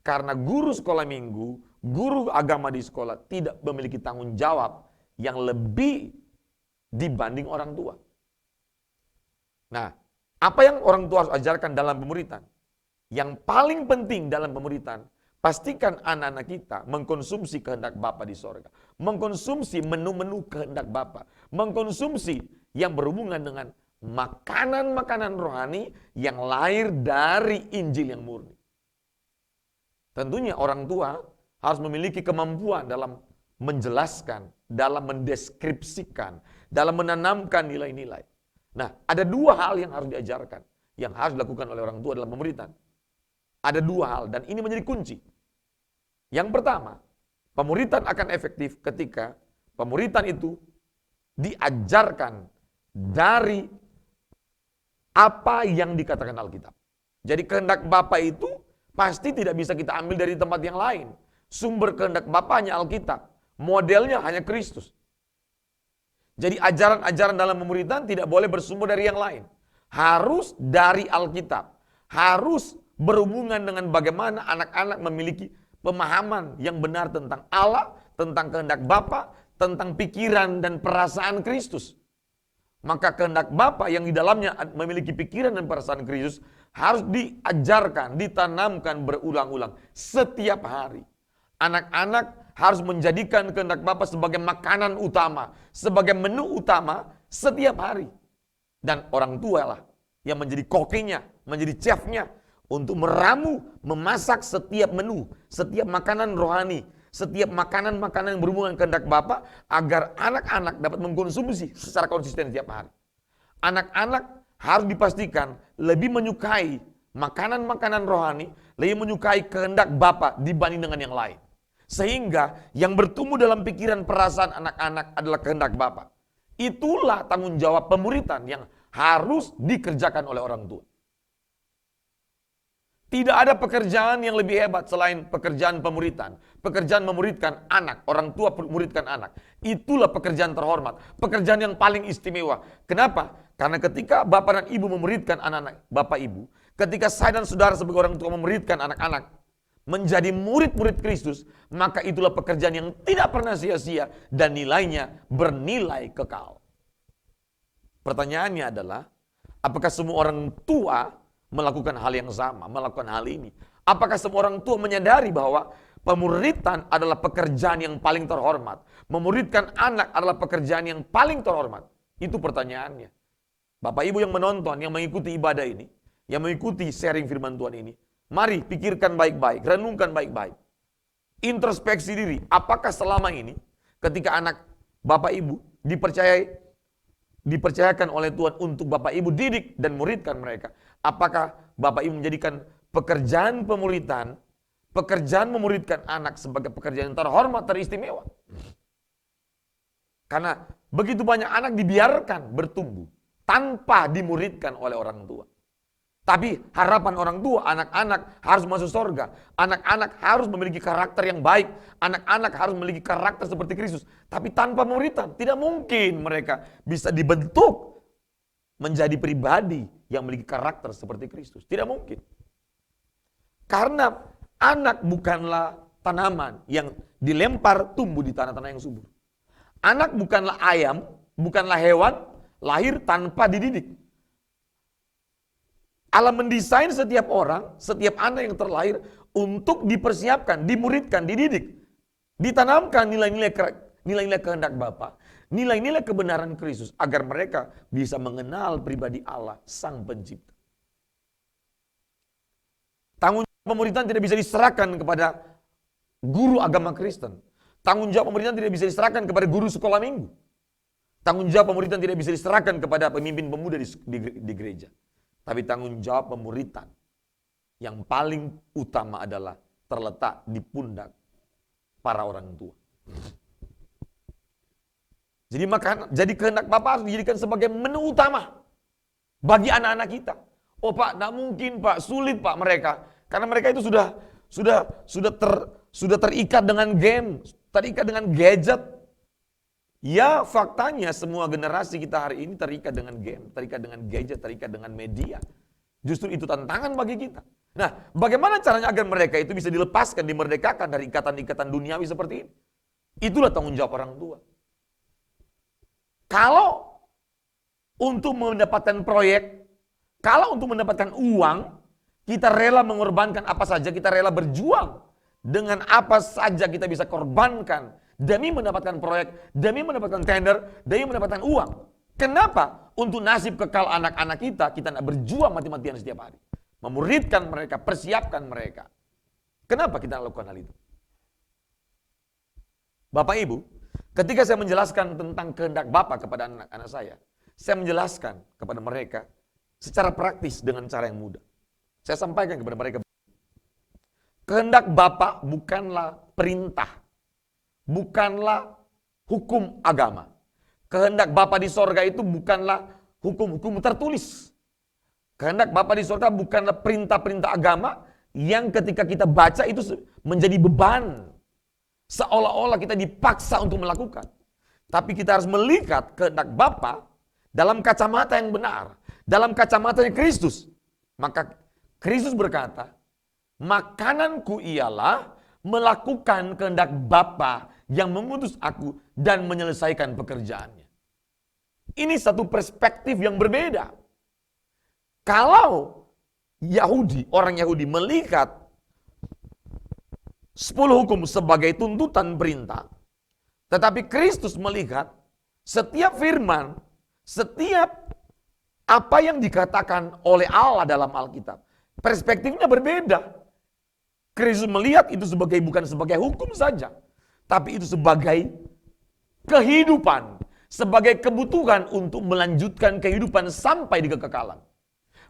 Speaker 4: Karena guru sekolah minggu, guru agama di sekolah tidak memiliki tanggung jawab yang lebih dibanding orang tua. Nah, apa yang orang tua harus ajarkan dalam pemuritan? Yang paling penting dalam pemuritan, pastikan anak-anak kita mengkonsumsi kehendak Bapa di sorga. Mengkonsumsi menu-menu kehendak Bapa. Mengkonsumsi yang berhubungan dengan makanan-makanan rohani yang lahir dari Injil yang murni. Tentunya orang tua harus memiliki kemampuan dalam menjelaskan, dalam mendeskripsikan, dalam menanamkan nilai-nilai. Nah, ada dua hal yang harus diajarkan, yang harus dilakukan oleh orang tua dalam pemuritan. Ada dua hal, dan ini menjadi kunci. Yang pertama, pemuritan akan efektif ketika pemuritan itu diajarkan dari apa yang dikatakan Alkitab. Jadi kehendak Bapa itu pasti tidak bisa kita ambil dari tempat yang lain. Sumber kehendak Bapa hanya Alkitab. Modelnya hanya Kristus. Jadi ajaran-ajaran dalam pemuritan tidak boleh bersumber dari yang lain. Harus dari Alkitab. Harus berhubungan dengan bagaimana anak-anak memiliki pemahaman yang benar tentang Allah, tentang kehendak Bapa, tentang pikiran dan perasaan Kristus. Maka kehendak Bapa yang di dalamnya memiliki pikiran dan perasaan Kristus harus diajarkan, ditanamkan berulang-ulang setiap hari. Anak-anak harus menjadikan kehendak Bapa sebagai makanan utama, sebagai menu utama setiap hari. Dan orang tua lah yang menjadi kokinya, menjadi chefnya untuk meramu, memasak setiap menu, setiap makanan rohani, setiap makanan-makanan yang berhubungan kehendak Bapa agar anak-anak dapat mengkonsumsi secara konsisten setiap hari. Anak-anak harus dipastikan lebih menyukai makanan-makanan rohani, lebih menyukai kehendak Bapa dibanding dengan yang lain. Sehingga yang bertumbuh dalam pikiran perasaan anak-anak adalah kehendak Bapa. Itulah tanggung jawab pemuritan yang harus dikerjakan oleh orang tua. Tidak ada pekerjaan yang lebih hebat selain pekerjaan pemuritan. Pekerjaan memuridkan anak, orang tua memuridkan anak. Itulah pekerjaan terhormat, pekerjaan yang paling istimewa. Kenapa? Karena ketika bapak dan ibu memuridkan anak-anak bapak ibu, ketika saya dan saudara sebagai orang tua memuridkan anak-anak, menjadi murid-murid Kristus, maka itulah pekerjaan yang tidak pernah sia-sia dan nilainya bernilai kekal. Pertanyaannya adalah, apakah semua orang tua melakukan hal yang sama, melakukan hal ini? Apakah semua orang tua menyadari bahwa pemuridan adalah pekerjaan yang paling terhormat? Memuridkan anak adalah pekerjaan yang paling terhormat. Itu pertanyaannya. Bapak Ibu yang menonton, yang mengikuti ibadah ini, yang mengikuti sharing firman Tuhan ini, mari pikirkan baik-baik, renungkan baik-baik. Introspeksi diri, apakah selama ini ketika anak Bapak Ibu dipercayakan oleh Tuhan untuk Bapak Ibu didik dan muridkan mereka, apakah Bapak Ibu menjadikan pekerjaan pemuridan, pekerjaan memuridkan anak sebagai pekerjaan yang terhormat, teristimewa? Karena begitu banyak anak dibiarkan bertumbuh tanpa dimuridkan oleh orang tua. Tapi harapan orang tua, anak-anak harus masuk surga. Anak-anak harus memiliki karakter yang baik. Anak-anak harus memiliki karakter seperti Kristus. Tapi tanpa muridan, tidak mungkin mereka bisa dibentuk menjadi pribadi yang memiliki karakter seperti Kristus. Tidak mungkin. Karena anak bukanlah tanaman yang dilempar tumbuh di tanah-tanah yang subur. Anak bukanlah ayam, bukanlah hewan, lahir tanpa dididik. Allah mendesain setiap orang, setiap anak yang terlahir untuk dipersiapkan, dimuridkan, dididik. Ditanamkan nilai-nilai kehendak Bapa, nilai-nilai kebenaran Kristus agar mereka bisa mengenal pribadi Allah, Sang Pencipta. Tanggung jawab pemuridan tidak bisa diserahkan kepada guru agama Kristen. Tanggung jawab pemuridan tidak bisa diserahkan kepada guru sekolah minggu. Tanggung jawab pemuridan tidak bisa diserahkan kepada pemimpin pemuda di gereja. Tapi tanggung jawab pemuridan yang paling utama adalah terletak di pundak para orang tua. Jadi kehendak Bapa harus dijadikan sebagai menu utama bagi anak-anak kita. Oh Pak, tidak mungkin Pak, sulit Pak mereka. Karena mereka itu sudah terikat dengan game, terikat dengan gadget. Ya faktanya semua generasi kita hari ini terikat dengan game, terikat dengan gadget, terikat dengan media. Justru itu tantangan bagi kita. Nah, bagaimana caranya agar mereka itu bisa dilepaskan, dimerdekakan dari ikatan-ikatan duniawi seperti ini? Itulah tanggung jawab orang tua. Kalau untuk mendapatkan proyek, kalau untuk mendapatkan uang, kita rela mengorbankan apa saja, kita rela berjuang dengan apa saja kita bisa korbankan demi mendapatkan proyek, demi mendapatkan tender, demi mendapatkan uang. Kenapa? Untuk nasib kekal anak-anak kita tidak berjuang mati-matian setiap hari. Memuridkan mereka, persiapkan mereka. Kenapa kita lakukan hal itu? Bapak Ibu, ketika saya menjelaskan tentang kehendak Bapa kepada anak-anak saya menjelaskan kepada mereka secara praktis dengan cara yang mudah. Saya sampaikan kepada mereka, kehendak Bapa bukanlah perintah, bukanlah hukum agama. Kehendak Bapa di sorga itu bukanlah hukum-hukum tertulis. Kehendak Bapa di sorga bukanlah perintah-perintah agama yang ketika kita baca itu menjadi beban. Seolah-olah kita dipaksa untuk melakukan. Tapi kita harus melihat kehendak Bapa dalam kacamata yang benar. Dalam kacamatanya Kristus. Maka Kristus berkata, makananku ialah melakukan kehendak Bapa yang mengutus aku dan menyelesaikan pekerjaannya. Ini satu perspektif yang berbeda. Kalau orang Yahudi melihat 10 hukum sebagai tuntutan perintah, tetapi Kristus melihat setiap firman, setiap apa yang dikatakan oleh Allah dalam Alkitab, perspektifnya berbeda. Kristus melihat itu bukan sebagai hukum saja, tapi itu sebagai kehidupan, sebagai kebutuhan untuk melanjutkan kehidupan sampai di kekekalan.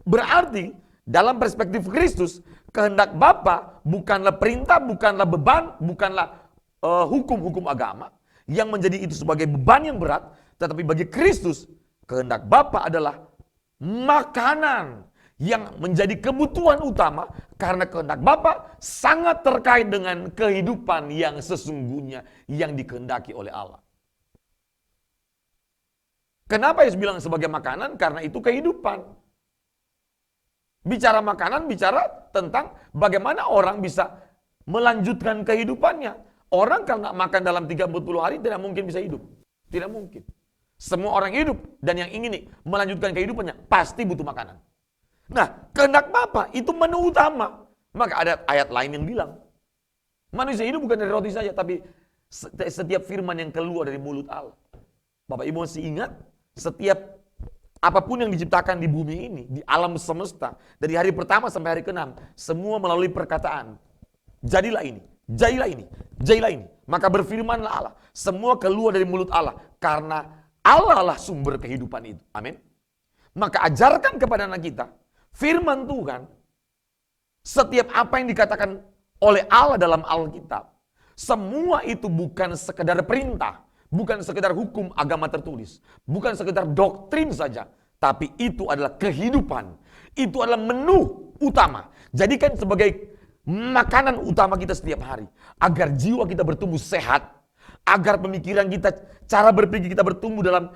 Speaker 4: Berarti dalam perspektif Kristus, kehendak Bapa bukanlah perintah, bukanlah beban, bukanlah hukum-hukum agama yang menjadi itu sebagai beban yang berat, tetapi bagi Kristus kehendak Bapa adalah makanan yang menjadi kebutuhan utama karena kehendak Bapa sangat terkait dengan kehidupan yang sesungguhnya yang dikehendaki oleh Allah. Kenapa Yesus bilang sebagai makanan? Karena itu kehidupan. Bicara makanan, bicara tentang bagaimana orang bisa melanjutkan kehidupannya. Orang kalau nggak makan dalam 30 hari tidak mungkin bisa hidup. Tidak mungkin. Semua orang hidup dan yang ingin melanjutkan kehidupannya pasti butuh makanan. Nah, kehendak Bapa itu menu utama. Maka ada ayat lain yang bilang, manusia hidup bukan dari roti saja, tapi setiap firman yang keluar dari mulut Allah. Bapak Ibu masih ingat, setiap apapun yang diciptakan di bumi ini, di alam semesta, dari hari pertama sampai hari ke-6, semua melalui perkataan. Jadilah ini, jadilah ini, jadilah ini. Maka berfirmanlah Allah, semua keluar dari mulut Allah, karena Allah lah sumber kehidupan itu. Amin. Maka ajarkan kepada anak kita, firman Tuhan, setiap apa yang dikatakan oleh Allah dalam Alkitab, semua itu bukan sekedar perintah, bukan sekedar hukum agama tertulis, bukan sekedar doktrin saja, tapi itu adalah kehidupan. Itu adalah menu utama. Jadikan sebagai makanan utama kita setiap hari, agar jiwa kita bertumbuh sehat, agar pemikiran kita, cara berpikir kita bertumbuh dalam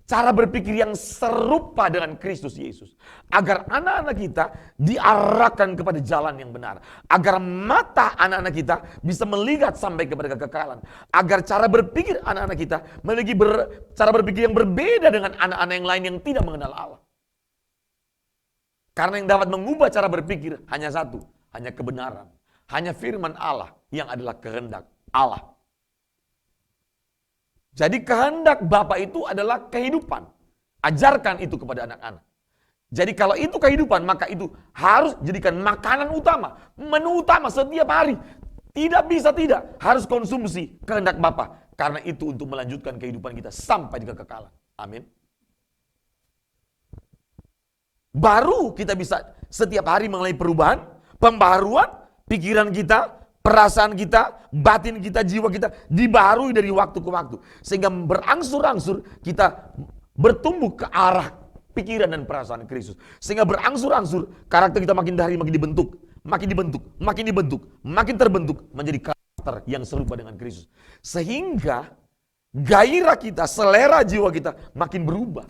Speaker 4: cara berpikir yang serupa dengan Kristus Yesus. Agar anak-anak kita diarahkan kepada jalan yang benar. Agar mata anak-anak kita bisa melihat sampai kepada kekekalan. Agar cara berpikir anak-anak kita memiliki cara berpikir yang berbeda dengan anak-anak yang lain yang tidak mengenal Allah. Karena yang dapat mengubah cara berpikir hanya satu, hanya kebenaran. Hanya firman Allah yang adalah kehendak Allah. Jadi kehendak Bapa itu adalah kehidupan. Ajarkan itu kepada anak-anak. Jadi kalau itu kehidupan, maka itu harus jadikan makanan utama, menu utama setiap hari. Tidak bisa tidak, harus konsumsi kehendak Bapa. Karena itu untuk melanjutkan kehidupan kita sampai di kekekalan. Amin. Baru kita bisa setiap hari mengalami perubahan, pembaharuan, pikiran kita, perasaan kita, batin kita, jiwa kita dibaharui dari waktu ke waktu. Sehingga berangsur-angsur kita bertumbuh ke arah pikiran dan perasaan Kristus. Sehingga berangsur-angsur karakter kita makin dari makin dibentuk, makin dibentuk, makin dibentuk, makin terbentuk menjadi karakter yang serupa dengan Kristus. Sehingga gairah kita, selera jiwa kita makin berubah.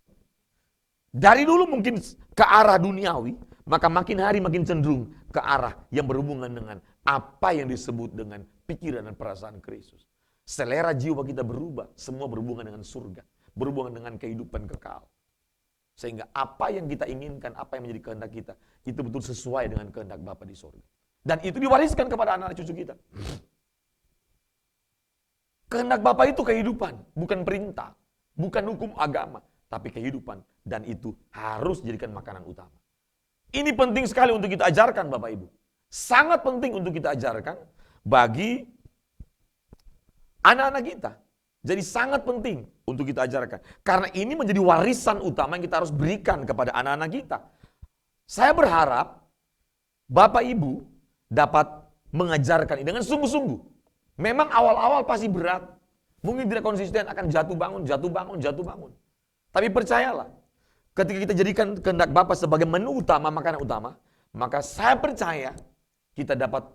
Speaker 4: Dari dulu mungkin ke arah duniawi, maka makin hari makin cenderung ke arah yang berhubungan dengan apa yang disebut dengan pikiran dan perasaan Kristus. Selera jiwa kita berubah, semua berhubungan dengan surga, berhubungan dengan kehidupan kekal. Sehingga apa yang kita inginkan, apa yang menjadi kehendak kita, itu betul sesuai dengan kehendak Bapa di surga. Dan itu diwariskan kepada anak-anak cucu kita. Kehendak Bapa itu kehidupan, bukan perintah, bukan hukum agama, tapi kehidupan. Dan itu harus dijadikan makanan utama. Ini penting sekali untuk kita ajarkan Bapak Ibu. Sangat penting untuk kita ajarkan bagi anak-anak kita. Jadi sangat penting untuk kita ajarkan. Karena ini menjadi warisan utama yang kita harus berikan kepada anak-anak kita. Saya berharap Bapak Ibu dapat mengajarkan ini dengan sungguh-sungguh. Memang awal-awal pasti berat. Mungkin tidak konsisten, akan jatuh bangun, jatuh bangun, jatuh bangun. Tapi percayalah, ketika kita jadikan kehendak Bapa sebagai menu utama, makanan utama, maka saya percaya kita dapat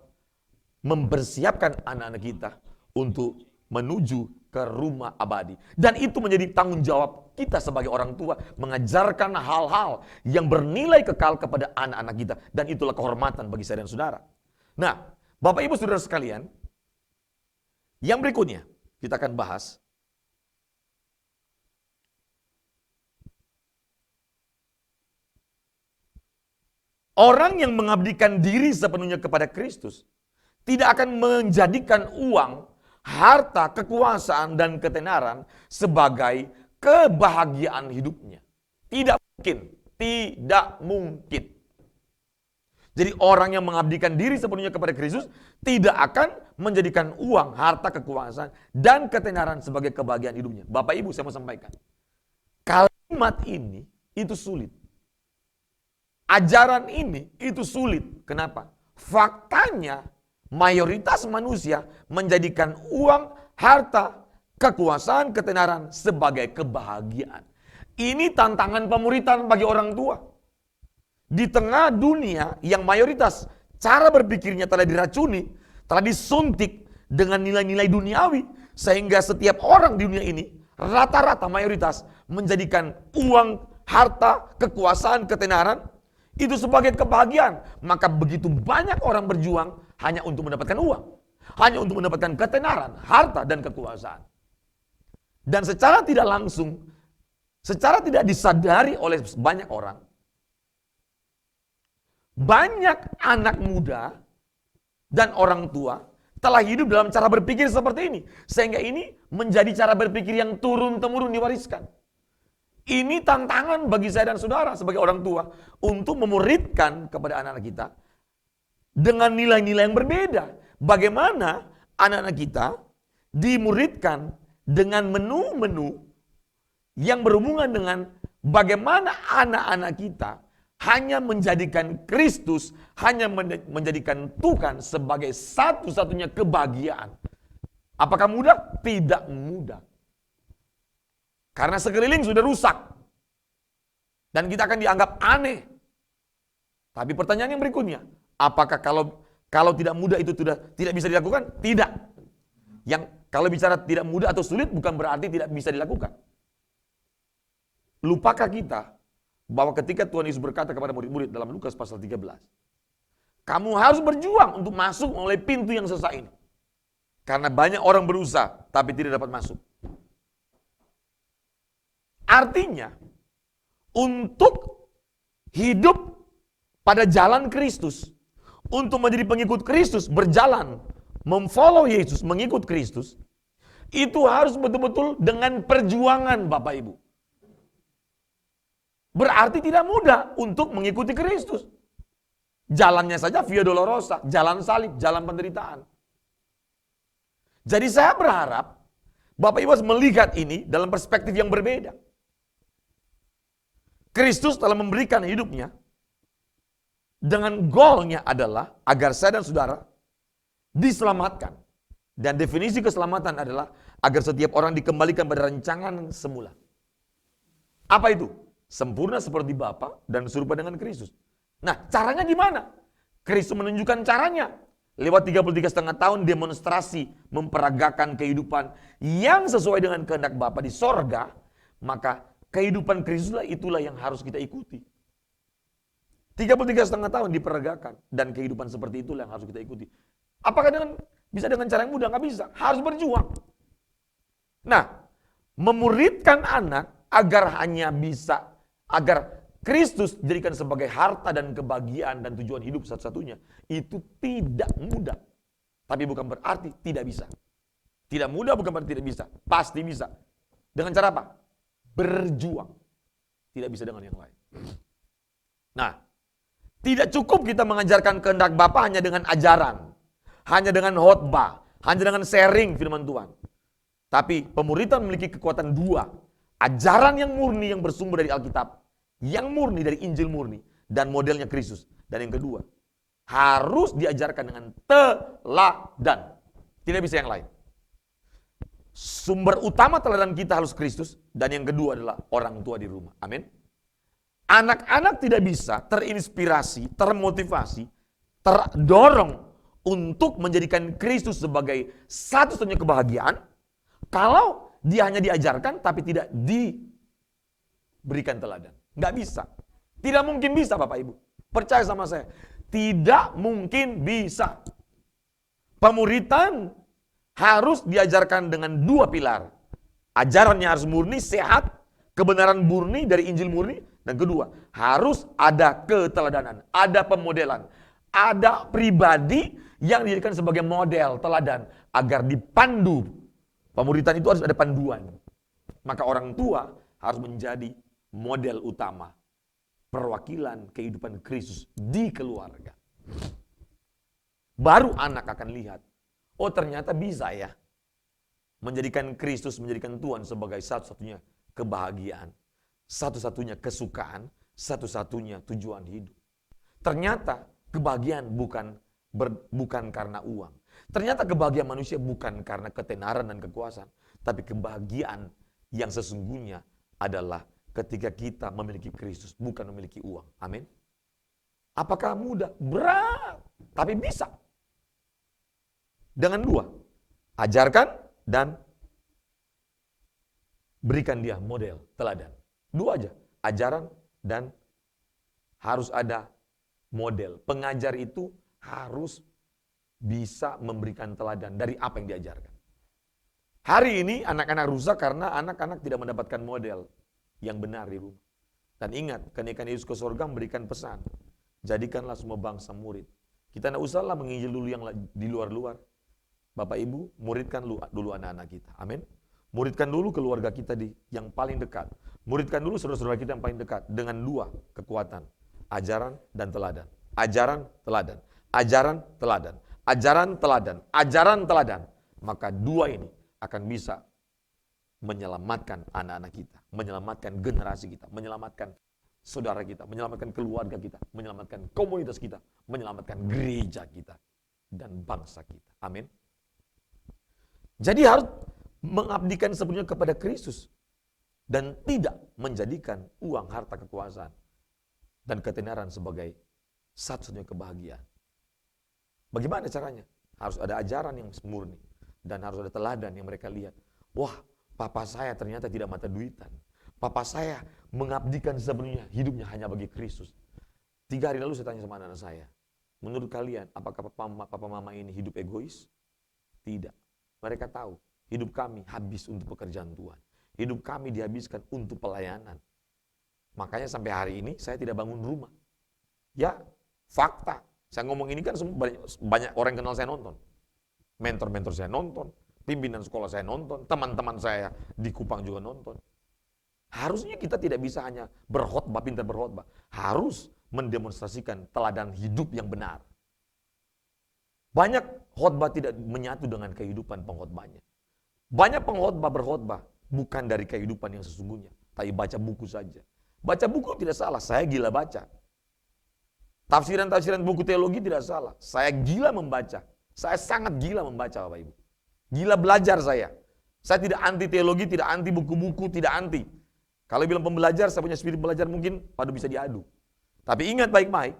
Speaker 4: mempersiapkan anak-anak kita untuk menuju ke rumah abadi. Dan itu menjadi tanggung jawab kita sebagai orang tua, mengajarkan hal-hal yang bernilai kekal kepada anak-anak kita. Dan itulah kehormatan bagi saya dan saudara. Nah, Bapak Ibu Saudara sekalian, yang berikutnya kita akan bahas orang yang mengabdikan diri sepenuhnya kepada Kristus tidak akan menjadikan uang, harta, kekuasaan, dan ketenaran sebagai kebahagiaan hidupnya. Tidak mungkin. Tidak mungkin. Jadi orang yang mengabdikan diri sepenuhnya kepada Kristus tidak akan menjadikan uang, harta, kekuasaan, dan ketenaran sebagai kebahagiaan hidupnya. Bapak Ibu, saya mau sampaikan. Kalimat ini itu sulit. Ajaran ini itu sulit. Kenapa? Faktanya mayoritas manusia menjadikan uang, harta, kekuasaan, ketenaran sebagai kebahagiaan. Ini tantangan pemuritan bagi orang tua. Di tengah dunia yang mayoritas cara berpikirnya telah diracuni, telah disuntik dengan nilai-nilai duniawi, sehingga setiap orang di dunia ini rata-rata mayoritas menjadikan uang, harta, kekuasaan, ketenaran itu sebagai kebahagiaan. Maka begitu banyak orang berjuang hanya untuk mendapatkan uang, hanya untuk mendapatkan ketenaran, harta, dan kekuasaan. Dan secara tidak langsung, secara tidak disadari oleh banyak orang, banyak anak muda dan orang tua telah hidup dalam cara berpikir seperti ini. Sehingga ini menjadi cara berpikir yang turun-temurun diwariskan. Ini tantangan bagi saya dan saudara sebagai orang tua untuk memuridkan kepada anak-anak kita dengan nilai-nilai yang berbeda. Bagaimana anak-anak kita dimuridkan dengan menu-menu yang berhubungan dengan bagaimana anak-anak kita hanya menjadikan Kristus, hanya menjadikan Tuhan sebagai satu-satunya kebahagiaan. Apakah mudah? Tidak mudah. Karena sekeliling sudah rusak. Dan kita akan dianggap aneh. Tapi pertanyaan yang berikutnya, apakah kalau tidak mudah itu tidak bisa dilakukan? Tidak. Yang kalau bicara tidak mudah atau sulit bukan berarti tidak bisa dilakukan. Lupakah kita bahwa ketika Tuhan Yesus berkata kepada murid-murid dalam Lukas pasal 13, kamu harus berjuang untuk masuk melalui pintu yang sesak ini. Karena banyak orang berusaha tapi tidak dapat masuk. Artinya, untuk hidup pada jalan Kristus, untuk menjadi pengikut Kristus, berjalan, memfollow Yesus, mengikut Kristus, itu harus betul-betul dengan perjuangan Bapak Ibu. Berarti tidak mudah untuk mengikuti Kristus. Jalannya saja via dolorosa, jalan salib, jalan penderitaan. Jadi saya berharap Bapak Ibu harus melihat ini dalam perspektif yang berbeda. Kristus telah memberikan hidupnya dengan goalnya adalah agar saya dan saudara diselamatkan. Dan definisi keselamatan adalah agar setiap orang dikembalikan pada rancangan semula. Apa itu? Sempurna seperti Bapa dan serupa dengan Kristus. Nah, caranya gimana? Kristus menunjukkan caranya. Lewat 33,5 tahun demonstrasi memperagakan kehidupan yang sesuai dengan kehendak Bapa di sorga, maka kehidupan Kristuslah itulah yang harus kita ikuti. 33,5 tahun diperagakan dan kehidupan seperti itulah yang harus kita ikuti. Apakah bisa dengan cara yang mudah? Nggak bisa. Harus berjuang. Nah, memuridkan anak agar Kristus dijadikan sebagai harta dan kebahagiaan dan tujuan hidup satu-satunya, itu tidak mudah. Tapi bukan berarti tidak bisa. Tidak mudah bukan berarti tidak bisa. Pasti bisa. Dengan cara apa? Berjuang. Tidak bisa dengan yang lain. Nah, tidak cukup kita mengajarkan kehendak Bapa hanya dengan ajaran, hanya dengan khotbah, hanya dengan sharing firman Tuhan. Tapi pemuridan memiliki kekuatan dua. Ajaran yang murni yang bersumber dari Alkitab, yang murni dari Injil murni, dan modelnya Kristus. Dan yang kedua, harus diajarkan dengan teladan. Tidak bisa yang lain. Sumber utama teladan kita harus Kristus, dan yang kedua adalah orang tua di rumah. Amin. Anak-anak tidak bisa terinspirasi, termotivasi, terdorong untuk menjadikan Kristus sebagai satu-satunya kebahagiaan kalau dia hanya diajarkan tapi tidak diberikan teladan. Nggak bisa. Tidak mungkin bisa Bapak Ibu. Percaya sama saya. Tidak mungkin bisa. Pemuritan harus diajarkan dengan dua pilar. Ajarannya harus murni, sehat, kebenaran murni dari Injil murni. Dan kedua, harus ada keteladanan, ada pemodelan. Ada pribadi yang dijadikan sebagai model, teladan, agar dipandu. Pemuritan itu harus ada panduan. Maka orang tua harus menjadi model utama. Perwakilan kehidupan Kristus di keluarga. Baru anak akan lihat, oh ternyata bisa ya. Menjadikan Kristus, menjadikan Tuhan sebagai satu-satunya kebahagiaan. Satu-satunya kesukaan, satu-satunya tujuan hidup. Ternyata kebahagiaan bukan karena uang. Ternyata kebahagiaan manusia bukan karena ketenaran dan kekuasaan. Tapi kebahagiaan yang sesungguhnya adalah ketika kita memiliki Kristus, bukan memiliki uang. Amin. Apakah mudah? Berat. Tapi bisa. Dengan dua. Ajarkan dan berikan dia model, teladan. Dua aja. Ajaran dan harus ada model. Pengajar itu harus bisa memberikan teladan dari apa yang diajarkan. Hari ini anak-anak rusak karena anak-anak tidak mendapatkan model yang benar di rumah. Dan ingat, kenaikan Yesus ke surga memberikan pesan. Jadikanlah semua bangsa murid. Kita tidak usahlah menginjil dulu yang di luar-luar. Bapak Ibu, muridkan dulu anak-anak kita. Amin. Muridkan dulu keluarga kita yang paling dekat. Muridkan dulu saudara-saudara kita yang paling dekat. Dengan 2 kekuatan. Ajaran dan teladan. Ajaran, teladan. Ajaran, teladan. Ajaran, teladan. Ajaran, teladan. Maka 2 ini akan bisa menyelamatkan anak-anak kita, menyelamatkan generasi kita, menyelamatkan saudara kita, menyelamatkan keluarga kita, menyelamatkan komunitas kita, menyelamatkan gereja kita, dan bangsa kita. Amin. Jadi harus mengabdikan sepenuhnya kepada Kristus dan tidak menjadikan uang, harta, kekuasaan, dan ketenaran sebagai satu-satunya kebahagiaan. Bagaimana caranya? Harus ada ajaran yang murni. Dan harus ada teladan yang mereka lihat. Wah, papa saya ternyata tidak mata duitan. Papa saya mengabdikan sepenuhnya hidupnya hanya bagi Kristus. 3 hari lalu saya tanya sama anak-anak saya. Menurut kalian, apakah papa mama ini hidup egois? Tidak. Mereka tahu, hidup kami habis untuk pekerjaan Tuhan. Hidup kami dihabiskan untuk pelayanan. Makanya sampai hari ini saya tidak bangun rumah. Ya, fakta. Saya ngomong ini kan banyak orang yang kenal saya nonton. Mentor-mentor saya nonton, pimpinan sekolah saya nonton, teman-teman saya di Kupang juga nonton. Harusnya kita tidak bisa hanya berkhotbah, pintar berkhotbah. Harus mendemonstrasikan teladan hidup yang benar. Banyak khotbah tidak menyatu dengan kehidupan pengkhotbahnya. Banyak pengkhotbah berkhotbah bukan dari kehidupan yang sesungguhnya, tapi baca buku saja. Baca buku tidak salah, saya gila baca. Tafsiran-tafsiran buku teologi tidak salah, saya gila membaca. Saya sangat gila membaca, Bapak Ibu. Gila belajar saya. Saya tidak anti teologi, tidak anti buku-buku, tidak anti. Kalau bilang pembelajar, saya punya spirit belajar mungkin pada bisa diadu. Tapi ingat baik-baik,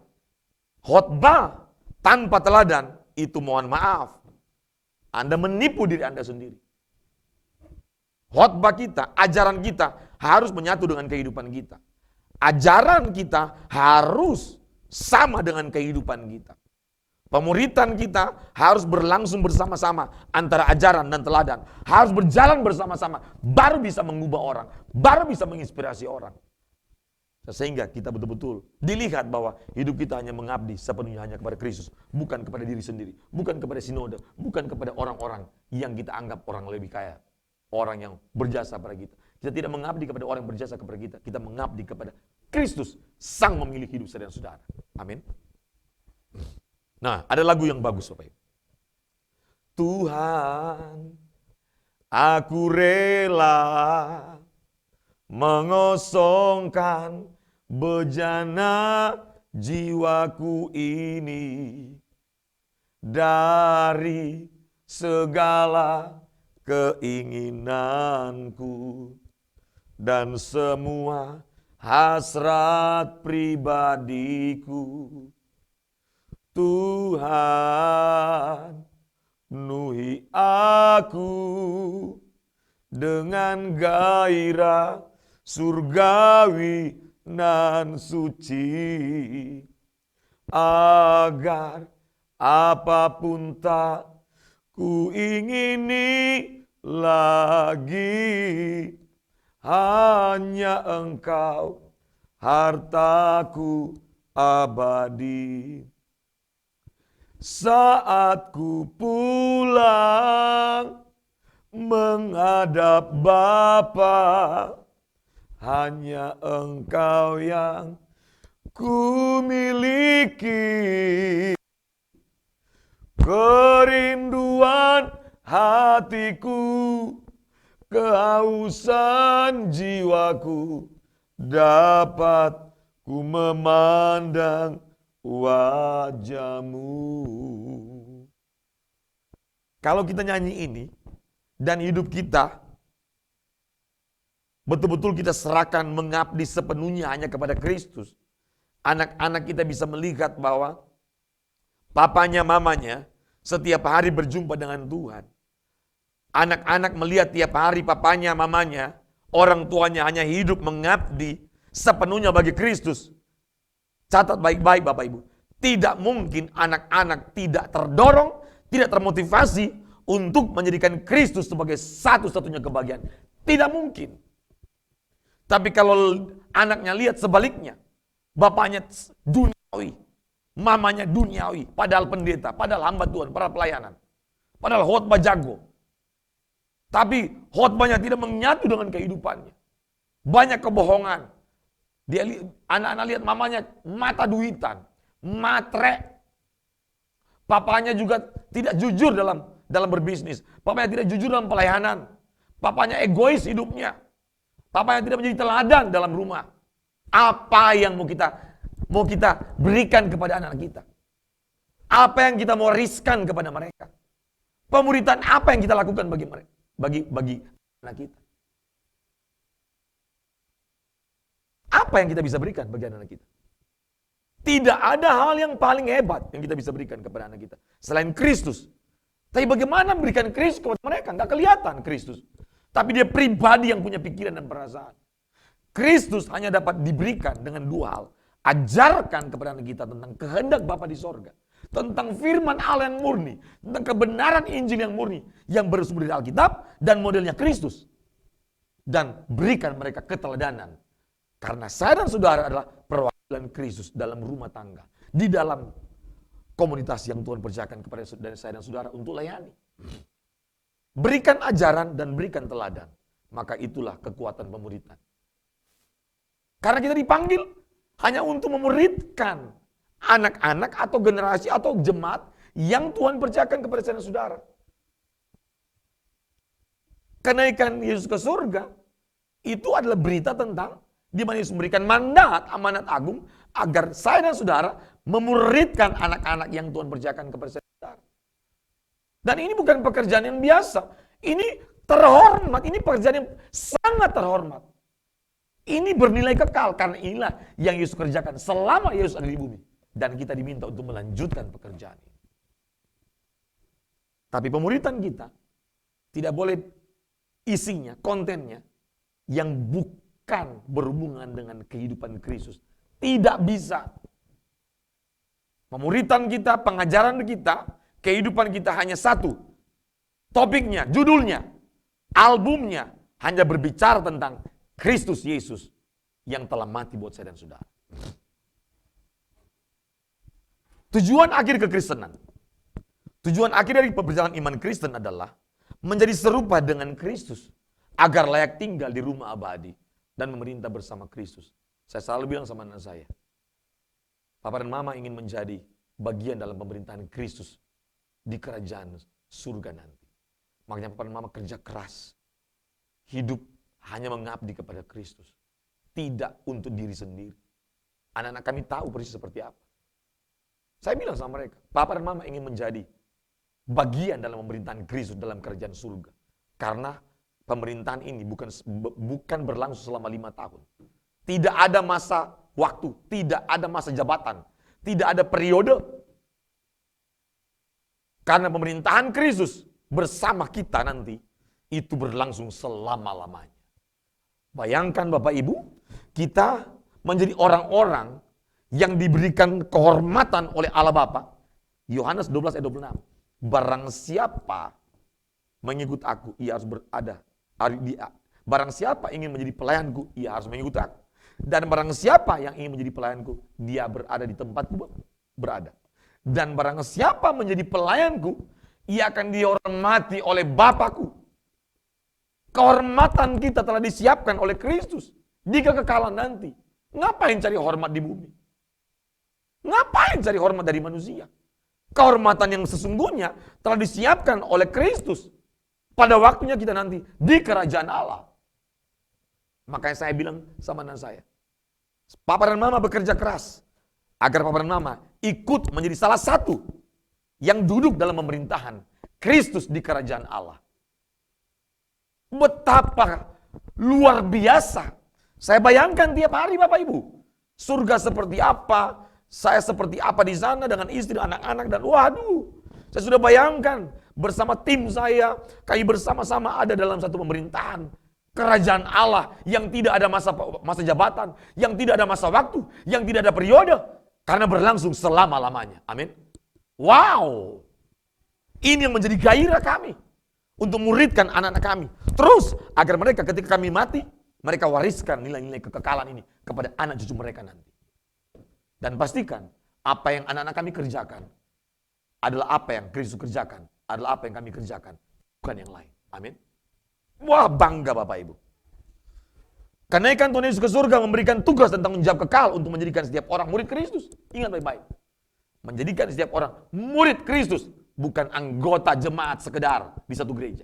Speaker 4: khotbah tanpa teladan, itu mohon maaf. Anda menipu diri Anda sendiri. Khotbah kita, ajaran kita harus menyatu dengan kehidupan kita. Ajaran kita harus sama dengan kehidupan kita. Pemuritan kita harus berlangsung bersama-sama antara ajaran dan teladan. Harus berjalan bersama-sama, baru bisa mengubah orang, baru bisa menginspirasi orang. Sehingga kita betul-betul dilihat bahwa hidup kita hanya mengabdi sepenuhnya hanya kepada Kristus. Bukan kepada diri sendiri, bukan kepada sinode, bukan kepada orang-orang yang kita anggap orang lebih kaya. Orang yang berjasa pada kita. Kita tidak mengabdi kepada orang yang berjasa kepada kita. Kita mengabdi kepada Kristus, sang memilih hidup saudara-saudara. Amin. Nah, ada lagu yang bagus, Bapak Ibu. Tuhan, aku rela mengosongkan bejana jiwaku ini dari segala keinginanku dan semua hasrat pribadiku. Tuhan, penuhi aku dengan gairah surgawi nan suci, agar apapun tak ku ingini lagi, hanya Engkau hartaku abadi. Saat ku pulang menghadap Bapa, hanya Engkau yang ku miliki. Kerinduan hatiku, kehausan jiwaku, dapat ku memandang wajah-Mu. Kalau kita nyanyi ini dan hidup kita betul-betul kita serahkan mengabdi sepenuhnya hanya kepada Kristus, anak-anak kita bisa melihat bahwa papanya, mamanya setiap hari berjumpa dengan Tuhan. Anak-anak melihat tiap hari papanya, mamanya, orang tuanya hanya hidup mengabdi sepenuhnya bagi Kristus. Catat baik-baik Bapak Ibu, Tidak mungkin anak-anak tidak terdorong, tidak termotivasi untuk menjadikan Kristus sebagai satu-satunya kebahagiaan. Tidak mungkin. Tapi kalau anaknya lihat sebaliknya, bapaknya duniawi, mamanya duniawi, padahal pendeta, padahal hamba Tuhan, para pelayanan, padahal khotbah jago. Tapi khotbahnya tidak menyatu dengan kehidupannya. Banyak kebohongan. Anak-anak lihat mamanya mata duitan, matre. Papanya juga tidak jujur dalam berbisnis. Papanya tidak jujur dalam pelayanan. Papanya egois hidupnya. Papanya tidak menjadi teladan dalam rumah. Apa yang mau kita berikan kepada anak kita? Apa yang kita mau riskan kepada mereka? Pemuritan apa yang kita lakukan bagi mereka? Bagi anak kita? Apa yang kita bisa berikan bagi anak kita? Tidak ada hal yang paling hebat yang kita bisa berikan kepada anak kita selain Kristus. Tapi bagaimana memberikan Kristus kepada mereka? Nggak kelihatan Kristus. Tapi dia pribadi yang punya pikiran dan perasaan. Kristus hanya dapat diberikan dengan dua hal. Ajarkan kepada anak kita tentang kehendak Bapa di sorga. Tentang firman Allah yang murni. Tentang kebenaran Injil yang murni. Yang bersumber dari Alkitab dan modelnya Kristus. Dan berikan mereka keteladanan. Karena saya dan saudara adalah perwakilan Kristus dalam rumah tangga. Di dalam komunitas yang Tuhan percayakan kepada saya dan saudara untuk layani. Berikan ajaran dan berikan teladan. Maka itulah kekuatan pemuritan. Karena kita dipanggil hanya untuk memuridkan anak-anak atau generasi atau jemaat yang Tuhan percayakan kepada saya dan saudara. Kenaikan Yesus ke surga itu adalah berita tentang di mana Yesus memberikan mandat, amanat agung agar saya dan saudara memuridkan anak-anak yang Tuhan percayakan kepada saya dan saudara. Dan ini bukan pekerjaan yang biasa. Ini terhormat, ini pekerjaan yang sangat terhormat. Ini bernilai kekal karena inilah yang Yesus kerjakan selama Yesus ada di bumi. Dan kita diminta untuk melanjutkan pekerjaan ini. Tapi pemuritan kita tidak boleh isinya, kontennya yang bukan berhubungan dengan kehidupan Kristus. Tidak bisa. Pemuritan kita, pengajaran kita, kehidupan kita hanya satu. Topiknya, judulnya, albumnya hanya berbicara tentang Kristus Yesus yang telah mati buat saya dan saudara. Tujuan akhir kekristenan. Tujuan akhir dari perjalanan iman Kristen adalah menjadi serupa dengan Kristus agar layak tinggal di rumah abadi dan memerintah bersama Kristus. Saya selalu bilang sama anak saya, Papa dan Mama ingin menjadi bagian dalam pemerintahan Kristus di kerajaan surga nanti. Makanya Papa dan Mama kerja keras. Hidup hanya mengabdi kepada Kristus. Tidak untuk diri sendiri. Anak-anak kami tahu persis seperti apa. Saya bilang sama mereka, Papa dan Mama ingin menjadi bagian dalam pemerintahan Kristus dalam kerajaan surga. Karena pemerintahan ini bukan berlangsung selama 5 tahun. Tidak ada masa waktu, tidak ada masa jabatan, tidak ada periode. Karena pemerintahan Kristus bersama kita nanti, itu berlangsung selama-lamanya. Bayangkan Bapak Ibu, kita menjadi orang-orang yang diberikan kehormatan oleh Allah Bapa. Yohanes 12 ayat 26. Barang siapa mengikut aku, ia harus berada. Barang siapa ingin menjadi pelayanku, ia harus mengikut aku. Dan barang siapa yang ingin menjadi pelayanku, dia berada di tempatku berada. Dan barang siapa menjadi pelayanku, ia akan dihormati oleh Bapakku. Kehormatan kita telah disiapkan oleh Kristus di kekekalan nanti. Ngapain cari hormat di bumi? Ngapain cari hormat dari manusia? Kehormatan yang sesungguhnya telah disiapkan oleh Kristus pada waktunya kita nanti di kerajaan Allah. Makanya saya bilang sama anak saya, Papa dan Mama bekerja keras agar Papa dan Mama ikut menjadi salah satu yang duduk dalam pemerintahan Kristus di kerajaan Allah. Betapa luar biasa. Saya bayangkan tiap hari Bapak Ibu. Surga seperti apa, saya seperti apa di sana dengan istri, anak-anak, dan waduh. Saya sudah bayangkan bersama tim saya, kami bersama-sama ada dalam satu pemerintahan. Kerajaan Allah yang tidak ada masa jabatan, yang tidak ada masa waktu, yang tidak ada periode. Karena berlangsung selama-lamanya. Amin. Wow. Ini yang menjadi gairah kami. Untuk muridkan anak-anak kami. Terus, agar mereka ketika kami mati, mereka wariskan nilai-nilai kekekalan ini kepada anak cucu mereka nanti. Dan pastikan, apa yang anak-anak kami kerjakan, adalah apa yang Kristus kerjakan. Adalah apa yang kami kerjakan. Bukan yang lain. Amin. Wah, bangga Bapak Ibu. Kenaikan Tuhan Yesus ke surga memberikan tugas dan tanggung jawab kekal untuk menjadikan setiap orang murid Kristus. Ingat baik-baik. Menjadikan setiap orang murid Kristus. Bukan anggota jemaat sekedar di satu gereja.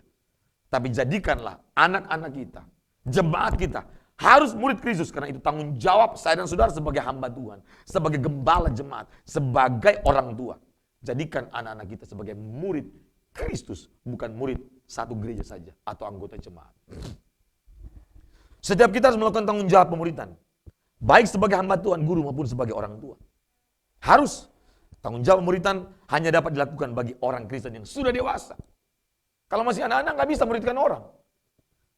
Speaker 4: Tapi jadikanlah anak-anak kita, jemaat kita, harus murid Kristus. Karena itu tanggung jawab saya dan saudara sebagai hamba Tuhan. Sebagai gembala jemaat, sebagai orang tua. Jadikan anak-anak kita sebagai murid Kristus. Bukan murid satu gereja saja atau anggota jemaat. Setiap kita harus melakukan tanggung jawab pemuridan. Baik sebagai hamba Tuhan, guru maupun sebagai orang tua. Harus. Tanggung jawab pemuridan hanya dapat dilakukan bagi orang Kristen yang sudah dewasa. Kalau masih anak-anak nggak bisa muridkan orang.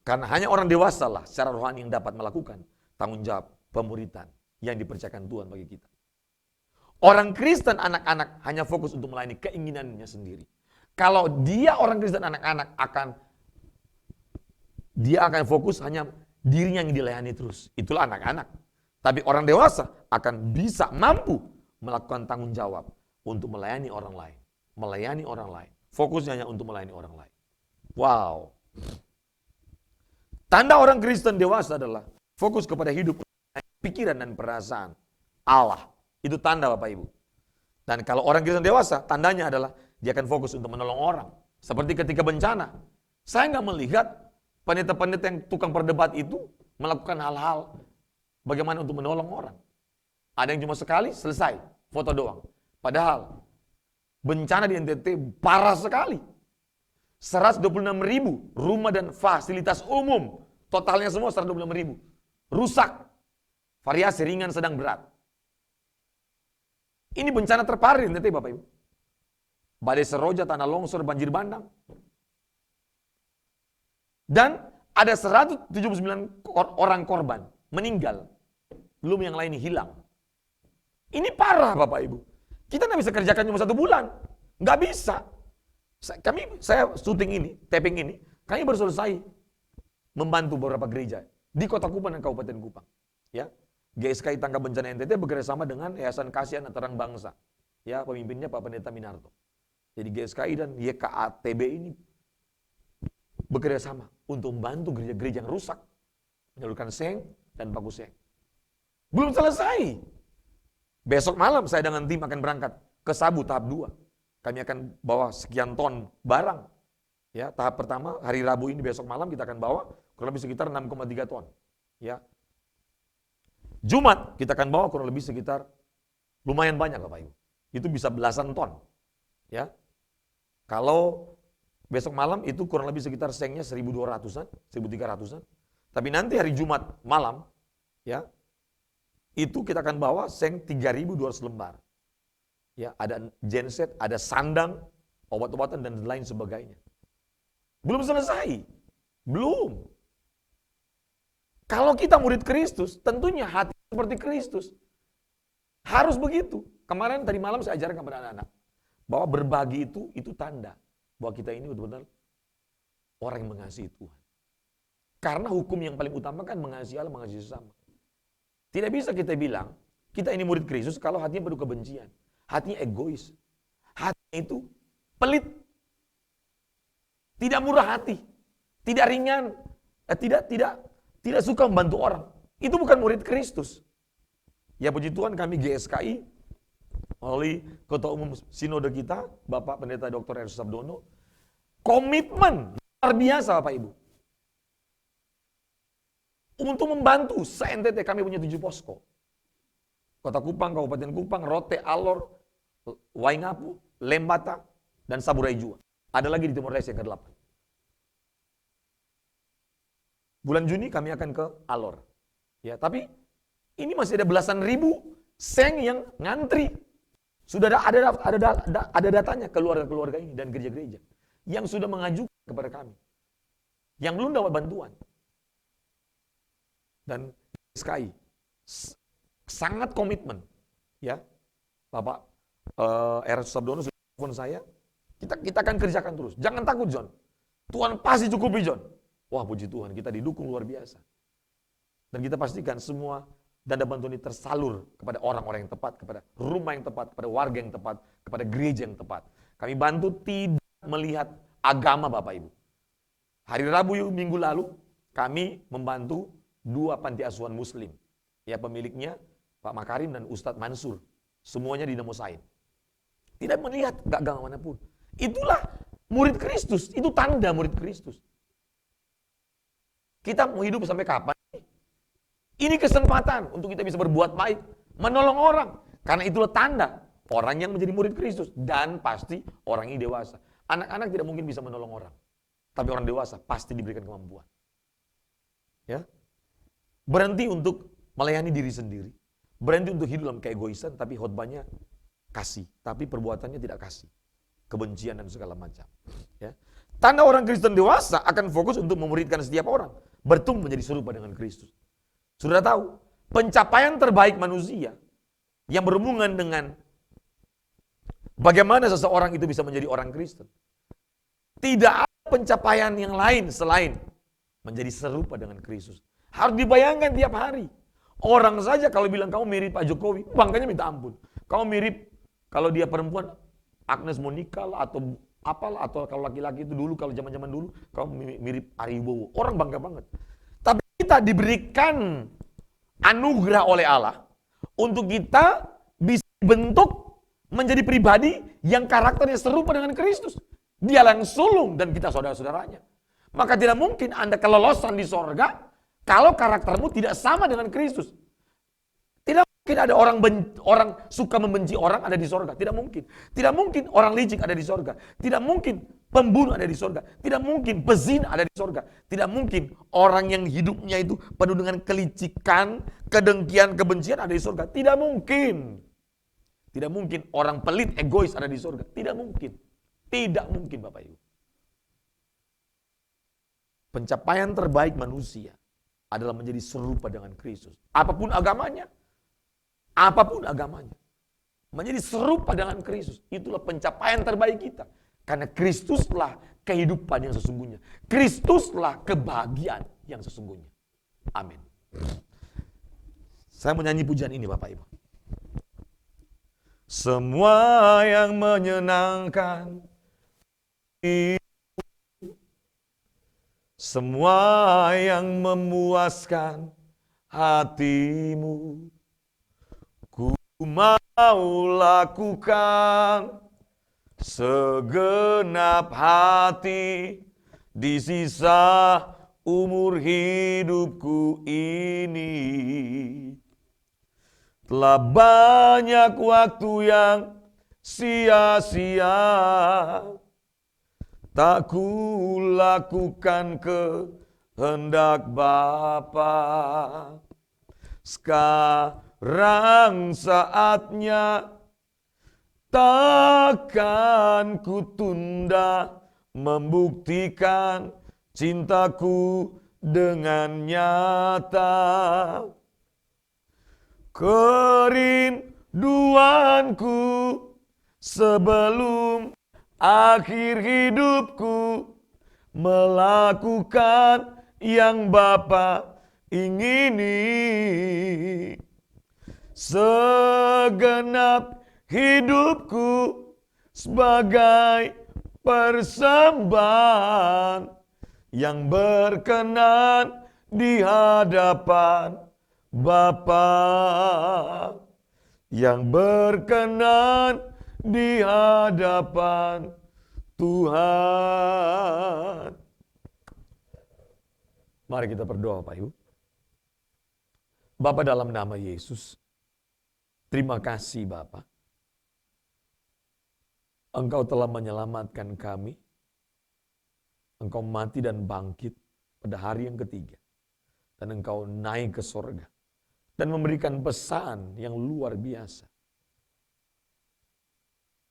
Speaker 4: Karena hanya orang dewasa lah secara rohani yang dapat melakukan tanggung jawab pemuridan yang dipercayakan Tuhan bagi kita. Orang Kristen anak-anak hanya fokus untuk melayani keinginannya sendiri. Kalau dia orang Kristen anak-anak dia akan fokus hanya dirinya yang dilayani terus. Itulah anak-anak. Tapi orang dewasa akan bisa mampu melakukan tanggung jawab untuk melayani orang lain. Melayani orang lain. Fokusnya hanya untuk melayani orang lain. Wow. Tanda orang Kristen dewasa adalah fokus kepada hidup, pikiran dan perasaan Allah. Itu tanda Bapak Ibu. Dan kalau orang Kristen dewasa, tandanya adalah dia akan fokus untuk menolong orang. Seperti ketika bencana. Saya nggak melihat pendeta-pendeta yang tukang berdebat itu melakukan hal-hal bagaimana untuk menolong orang. Ada yang cuma sekali, selesai. Foto doang. Padahal bencana di NTT parah sekali. 126.000 rumah dan fasilitas umum. Totalnya semua 126.000. Rusak. Variasi ringan, sedang, berat. Ini bencana terparah di NTT Bapak Ibu. Badai seroja, tanah longsor, banjir bandang. Dan ada 179 orang korban meninggal. Belum yang lain hilang. Ini parah Bapak Ibu. Kita nggak bisa kerjakan cuma 1 bulan. Nggak bisa. Saya syuting ini, taping ini, kami baru selesai membantu beberapa gereja di Kota Kupang dan Kabupaten Kupang. Ya, GSKI Tangkap Bencana NTT bekerjasama dengan Yayasan Kasihan Terang Bangsa. Ya, pemimpinnya Pak Pendeta Minarto. Jadi GSKI dan YKATB ini bekerjasama untuk membantu gereja-gereja yang rusak, menyalurkan seng dan paku seng. Belum selesai. Besok malam saya dengan tim akan berangkat ke Sabu tahap 2. Kami akan bawa sekian ton barang. Ya, tahap pertama hari Rabu ini besok malam kita akan bawa kurang lebih sekitar 6,3 ton. Ya. Jumat kita akan bawa kurang lebih sekitar lumayan banyak Bapak Ibu. Itu bisa belasan ton. Ya. Kalau besok malam itu kurang lebih sekitar sengnya 1.200-an, 1.300-an. Tapi nanti hari Jumat malam ya, itu kita akan bawa seng 3.200 lembar. Ya, ada genset, ada sandang, obat-obatan dan lain sebagainya. Belum selesai. Belum. Kalau kita murid Kristus, tentunya hati seperti Kristus. Harus begitu. Kemarin tadi malam saya ajarkan kepada anak-anak bahwa berbagi itu tanda bahwa kita ini betul-betul orang yang mengasihi Tuhan. Karena hukum yang paling utama kan mengasihi Allah, mengasihi sesama. Tidak bisa kita bilang, kita ini murid Kristus kalau hatinya penuh kebencian. Hatinya egois. Hatinya itu pelit. Tidak murah hati. Tidak ringan. Tidak suka membantu orang. Itu bukan murid Kristus. Ya puji Tuhan kami GSKI, melalui Ketua Umum Sinode kita, Bapak Pendeta Dr. Eros Sabdono, komitmen luar biasa Bapak Ibu. Untuk membantu se-NTT kami punya 7 posko. Kota Kupang, Kabupaten Kupang, Rote, Alor, Waingapu, Lembata, dan Saburai Jua. Ada lagi di Timor Leste yang ke-8. Bulan Juni kami akan ke Alor. Ya, tapi ini masih ada belasan ribu seng yang ngantri. Sudah ada datanya keluarga-keluarga ini dan gereja-gereja yang sudah mengajukan kepada kami. Yang belum dapat bantuan. Dan SKI sangat komitmen ya Bapak R. Sabdono sudah telepon saya, kita akan kerjakan terus. Jangan takut John, Tuhan pasti cukupi John. Wah puji Tuhan, kita didukung luar biasa. Dan kita pastikan semua dana bantuan ini tersalur kepada orang-orang yang tepat, kepada rumah yang tepat, kepada warga yang tepat, kepada gereja yang tepat. Kami bantu tidak melihat agama Bapak Ibu. Hari Rabu minggu lalu, kami membantu 2 panti asuhan muslim. Ya pemiliknya Pak Makarim dan Ustadz Mansur. Semuanya di Dinamo Said. Tidak melihat agama manapun. Itulah murid Kristus, itu tanda murid Kristus. Kita mau hidup sampai kapan? Ini kesempatan untuk kita bisa berbuat baik, menolong orang. Karena itulah tanda orang yang menjadi murid Kristus. Dan pasti orang ini dewasa. Anak-anak tidak mungkin bisa menolong orang. Tapi orang dewasa pasti diberikan kemampuan. Ya, berhenti untuk melayani diri sendiri. Berhenti untuk hidup dalam keegoisan, tapi khotbahnya kasih. Tapi perbuatannya tidak kasih. Kebencian dan segala macam. Ya. Tanda orang Kristen dewasa akan fokus untuk memuridkan setiap orang. Bertumbuh menjadi serupa dengan Kristus. Sudah tahu, pencapaian terbaik manusia yang berhubungan dengan bagaimana seseorang itu bisa menjadi orang Kristen. Tidak ada pencapaian yang lain selain menjadi serupa dengan Kristus. Harus dibayangkan tiap hari. Orang saja kalau bilang kamu mirip Pak Jokowi, bangganya minta ampun. Kamu mirip, kalau dia perempuan, Agnes Monica lah, atau apalah, atau kalau laki-laki itu dulu, kalau zaman-zaman dulu, kamu mirip Ari Wibowo. Orang bangga banget. Tapi kita diberikan anugerah oleh Allah untuk kita bisa bentuk menjadi pribadi yang karakternya serupa dengan Kristus. Dialah yang sulung dan kita saudara-saudaranya. Maka tidak mungkin Anda kelolosan di sorga kalau karaktermu tidak sama dengan Kristus. Tidak mungkin ada orang suka membenci orang ada di sorga. Tidak mungkin. Tidak mungkin orang licik ada di sorga. Tidak mungkin pembunuh ada di sorga. Tidak mungkin pezina ada di sorga. Tidak mungkin orang yang hidupnya itu penuh dengan kelicikan, kedengkian, kebencian ada di sorga. Tidak mungkin. Tidak mungkin orang pelit, egois ada di sorga. Tidak mungkin. Tidak mungkin Bapak Ibu. Pencapaian terbaik manusia adalah menjadi serupa dengan Kristus. Apapun agamanya. Apapun agamanya. Menjadi serupa dengan Kristus. Itulah pencapaian terbaik kita. Karena Kristuslah kehidupan yang sesungguhnya. Kristuslah kebahagiaan yang sesungguhnya. Amin. Saya menyanyi pujian ini Bapak Ibu. Semua yang menyenangkan, semua yang memuaskan hatimu, ku mau lakukan segenap hati di sisa umur hidupku ini. Telah banyak waktu yang sia-sia, tak ku lakukan kehendak Bapa. Sekarang saatnya, takkan ku tunda membuktikan cintaku dengan nyata. Kerinduanku sebelum akhir hidupku melakukan yang Bapa ingini. Segenap hidupku sebagai persembahan yang berkenan di hadapan Bapa, yang berkenan di hadapan Tuhan. Mari kita berdoa Pak Ibu. Bapa dalam nama Yesus, terima kasih Bapa. Engkau telah menyelamatkan kami. Engkau mati dan bangkit pada hari yang ketiga. Dan engkau naik ke sorga. Dan memberikan pesan yang luar biasa.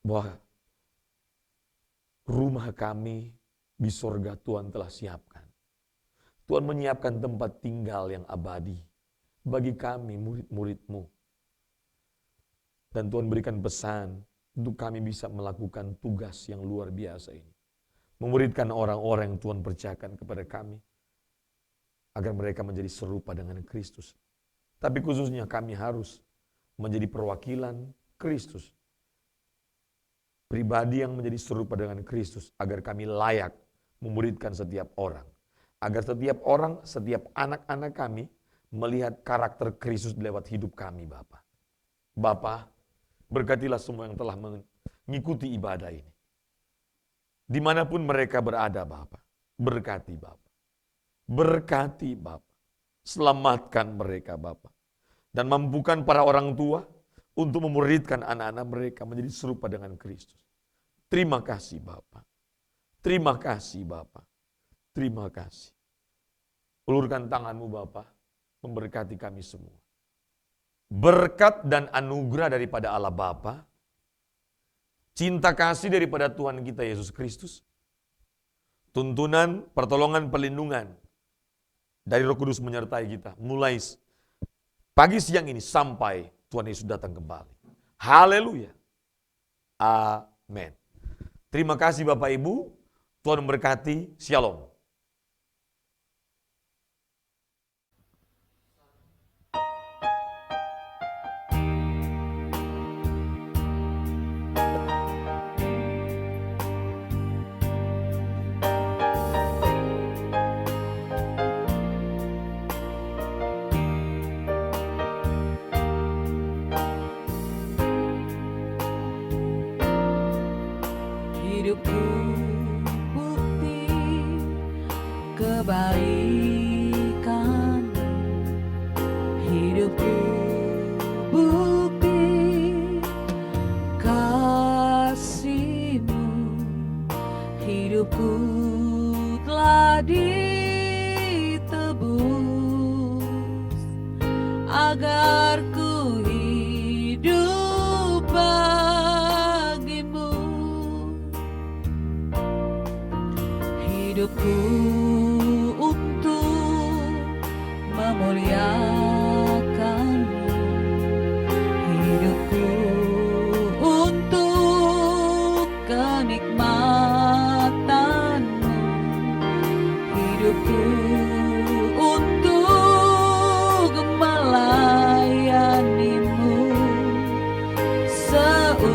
Speaker 4: Bahwa rumah kami di sorga Tuhan telah siapkan. Tuhan menyiapkan tempat tinggal yang abadi bagi kami murid-murid-Mu. Dan Tuhan berikan pesan untuk kami bisa melakukan tugas yang luar biasa ini. Memuridkan orang-orang yang Tuhan percayakan kepada kami. Agar mereka menjadi serupa dengan Kristus. Tapi khususnya kami harus menjadi perwakilan Kristus. Pribadi yang menjadi serupa dengan Kristus. Agar kami layak memuridkan setiap orang. Agar setiap orang, setiap anak-anak kami melihat karakter Kristus lewat hidup kami, Bapa. Bapa, berkatilah semua yang telah mengikuti ibadah ini. Dimanapun mereka berada, Bapa. Berkati, Bapa. Berkati, Bapa. Selamatkan mereka, Bapa. Dan mampukan para orang tua untuk memuridkan anak-anak mereka menjadi serupa dengan Kristus. Terima kasih, Bapa. Terima kasih, Bapa. Terima kasih. Ulurkan tanganmu, Bapa, memberkati kami semua. Berkat dan anugerah daripada Allah Bapa, cinta kasih daripada Tuhan kita Yesus Kristus, tuntunan, pertolongan, perlindungan dari Roh Kudus menyertai kita mulai pagi siang ini sampai Tuhan Yesus datang kembali. Haleluya. Amin. Terima kasih Bapak Ibu. Tuhan memberkati. Shalom.
Speaker 1: Hidupku bukti kebaikan, hidupku bukti kasih-Mu, hidupku telah ditebus agar ku hidup bagimu. Hidupku untuk memuliakan-Mu, hidupku untuk kenikmatan-Mu, hidupku untuk melayani-Mu seumur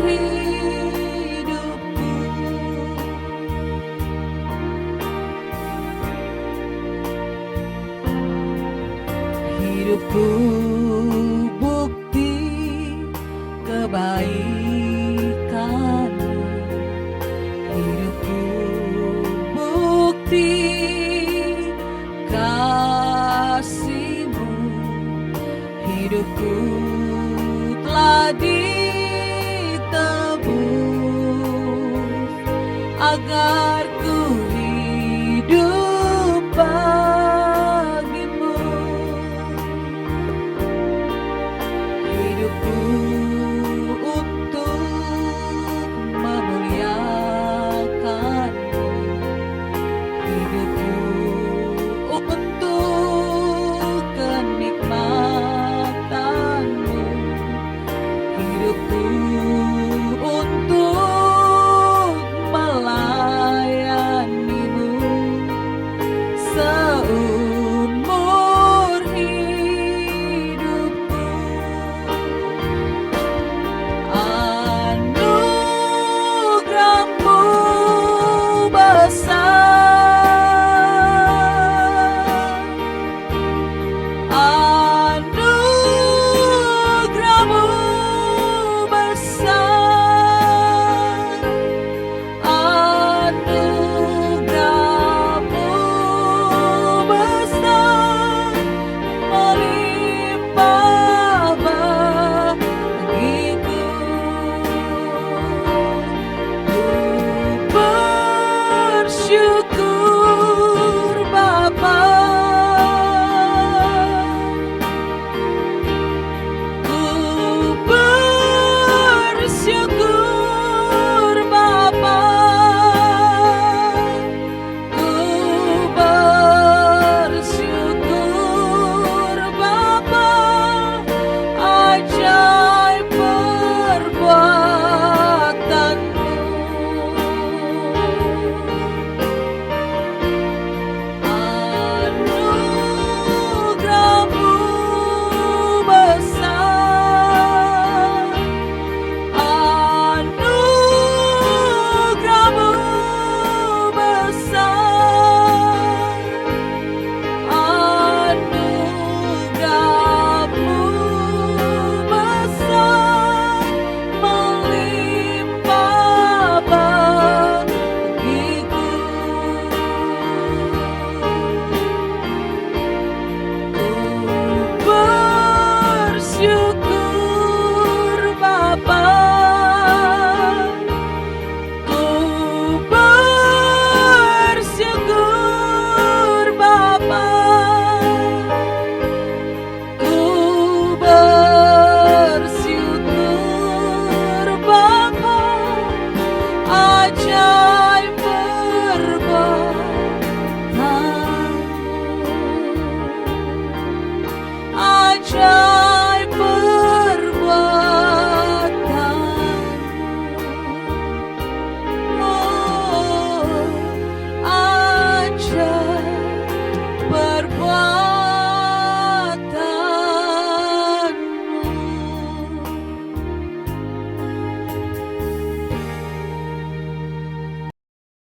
Speaker 1: hidupku. Hidupku bukti kebaikan-Mu, hidupku bukti kasih-Mu, hidupku telah ditebus agar ku hidup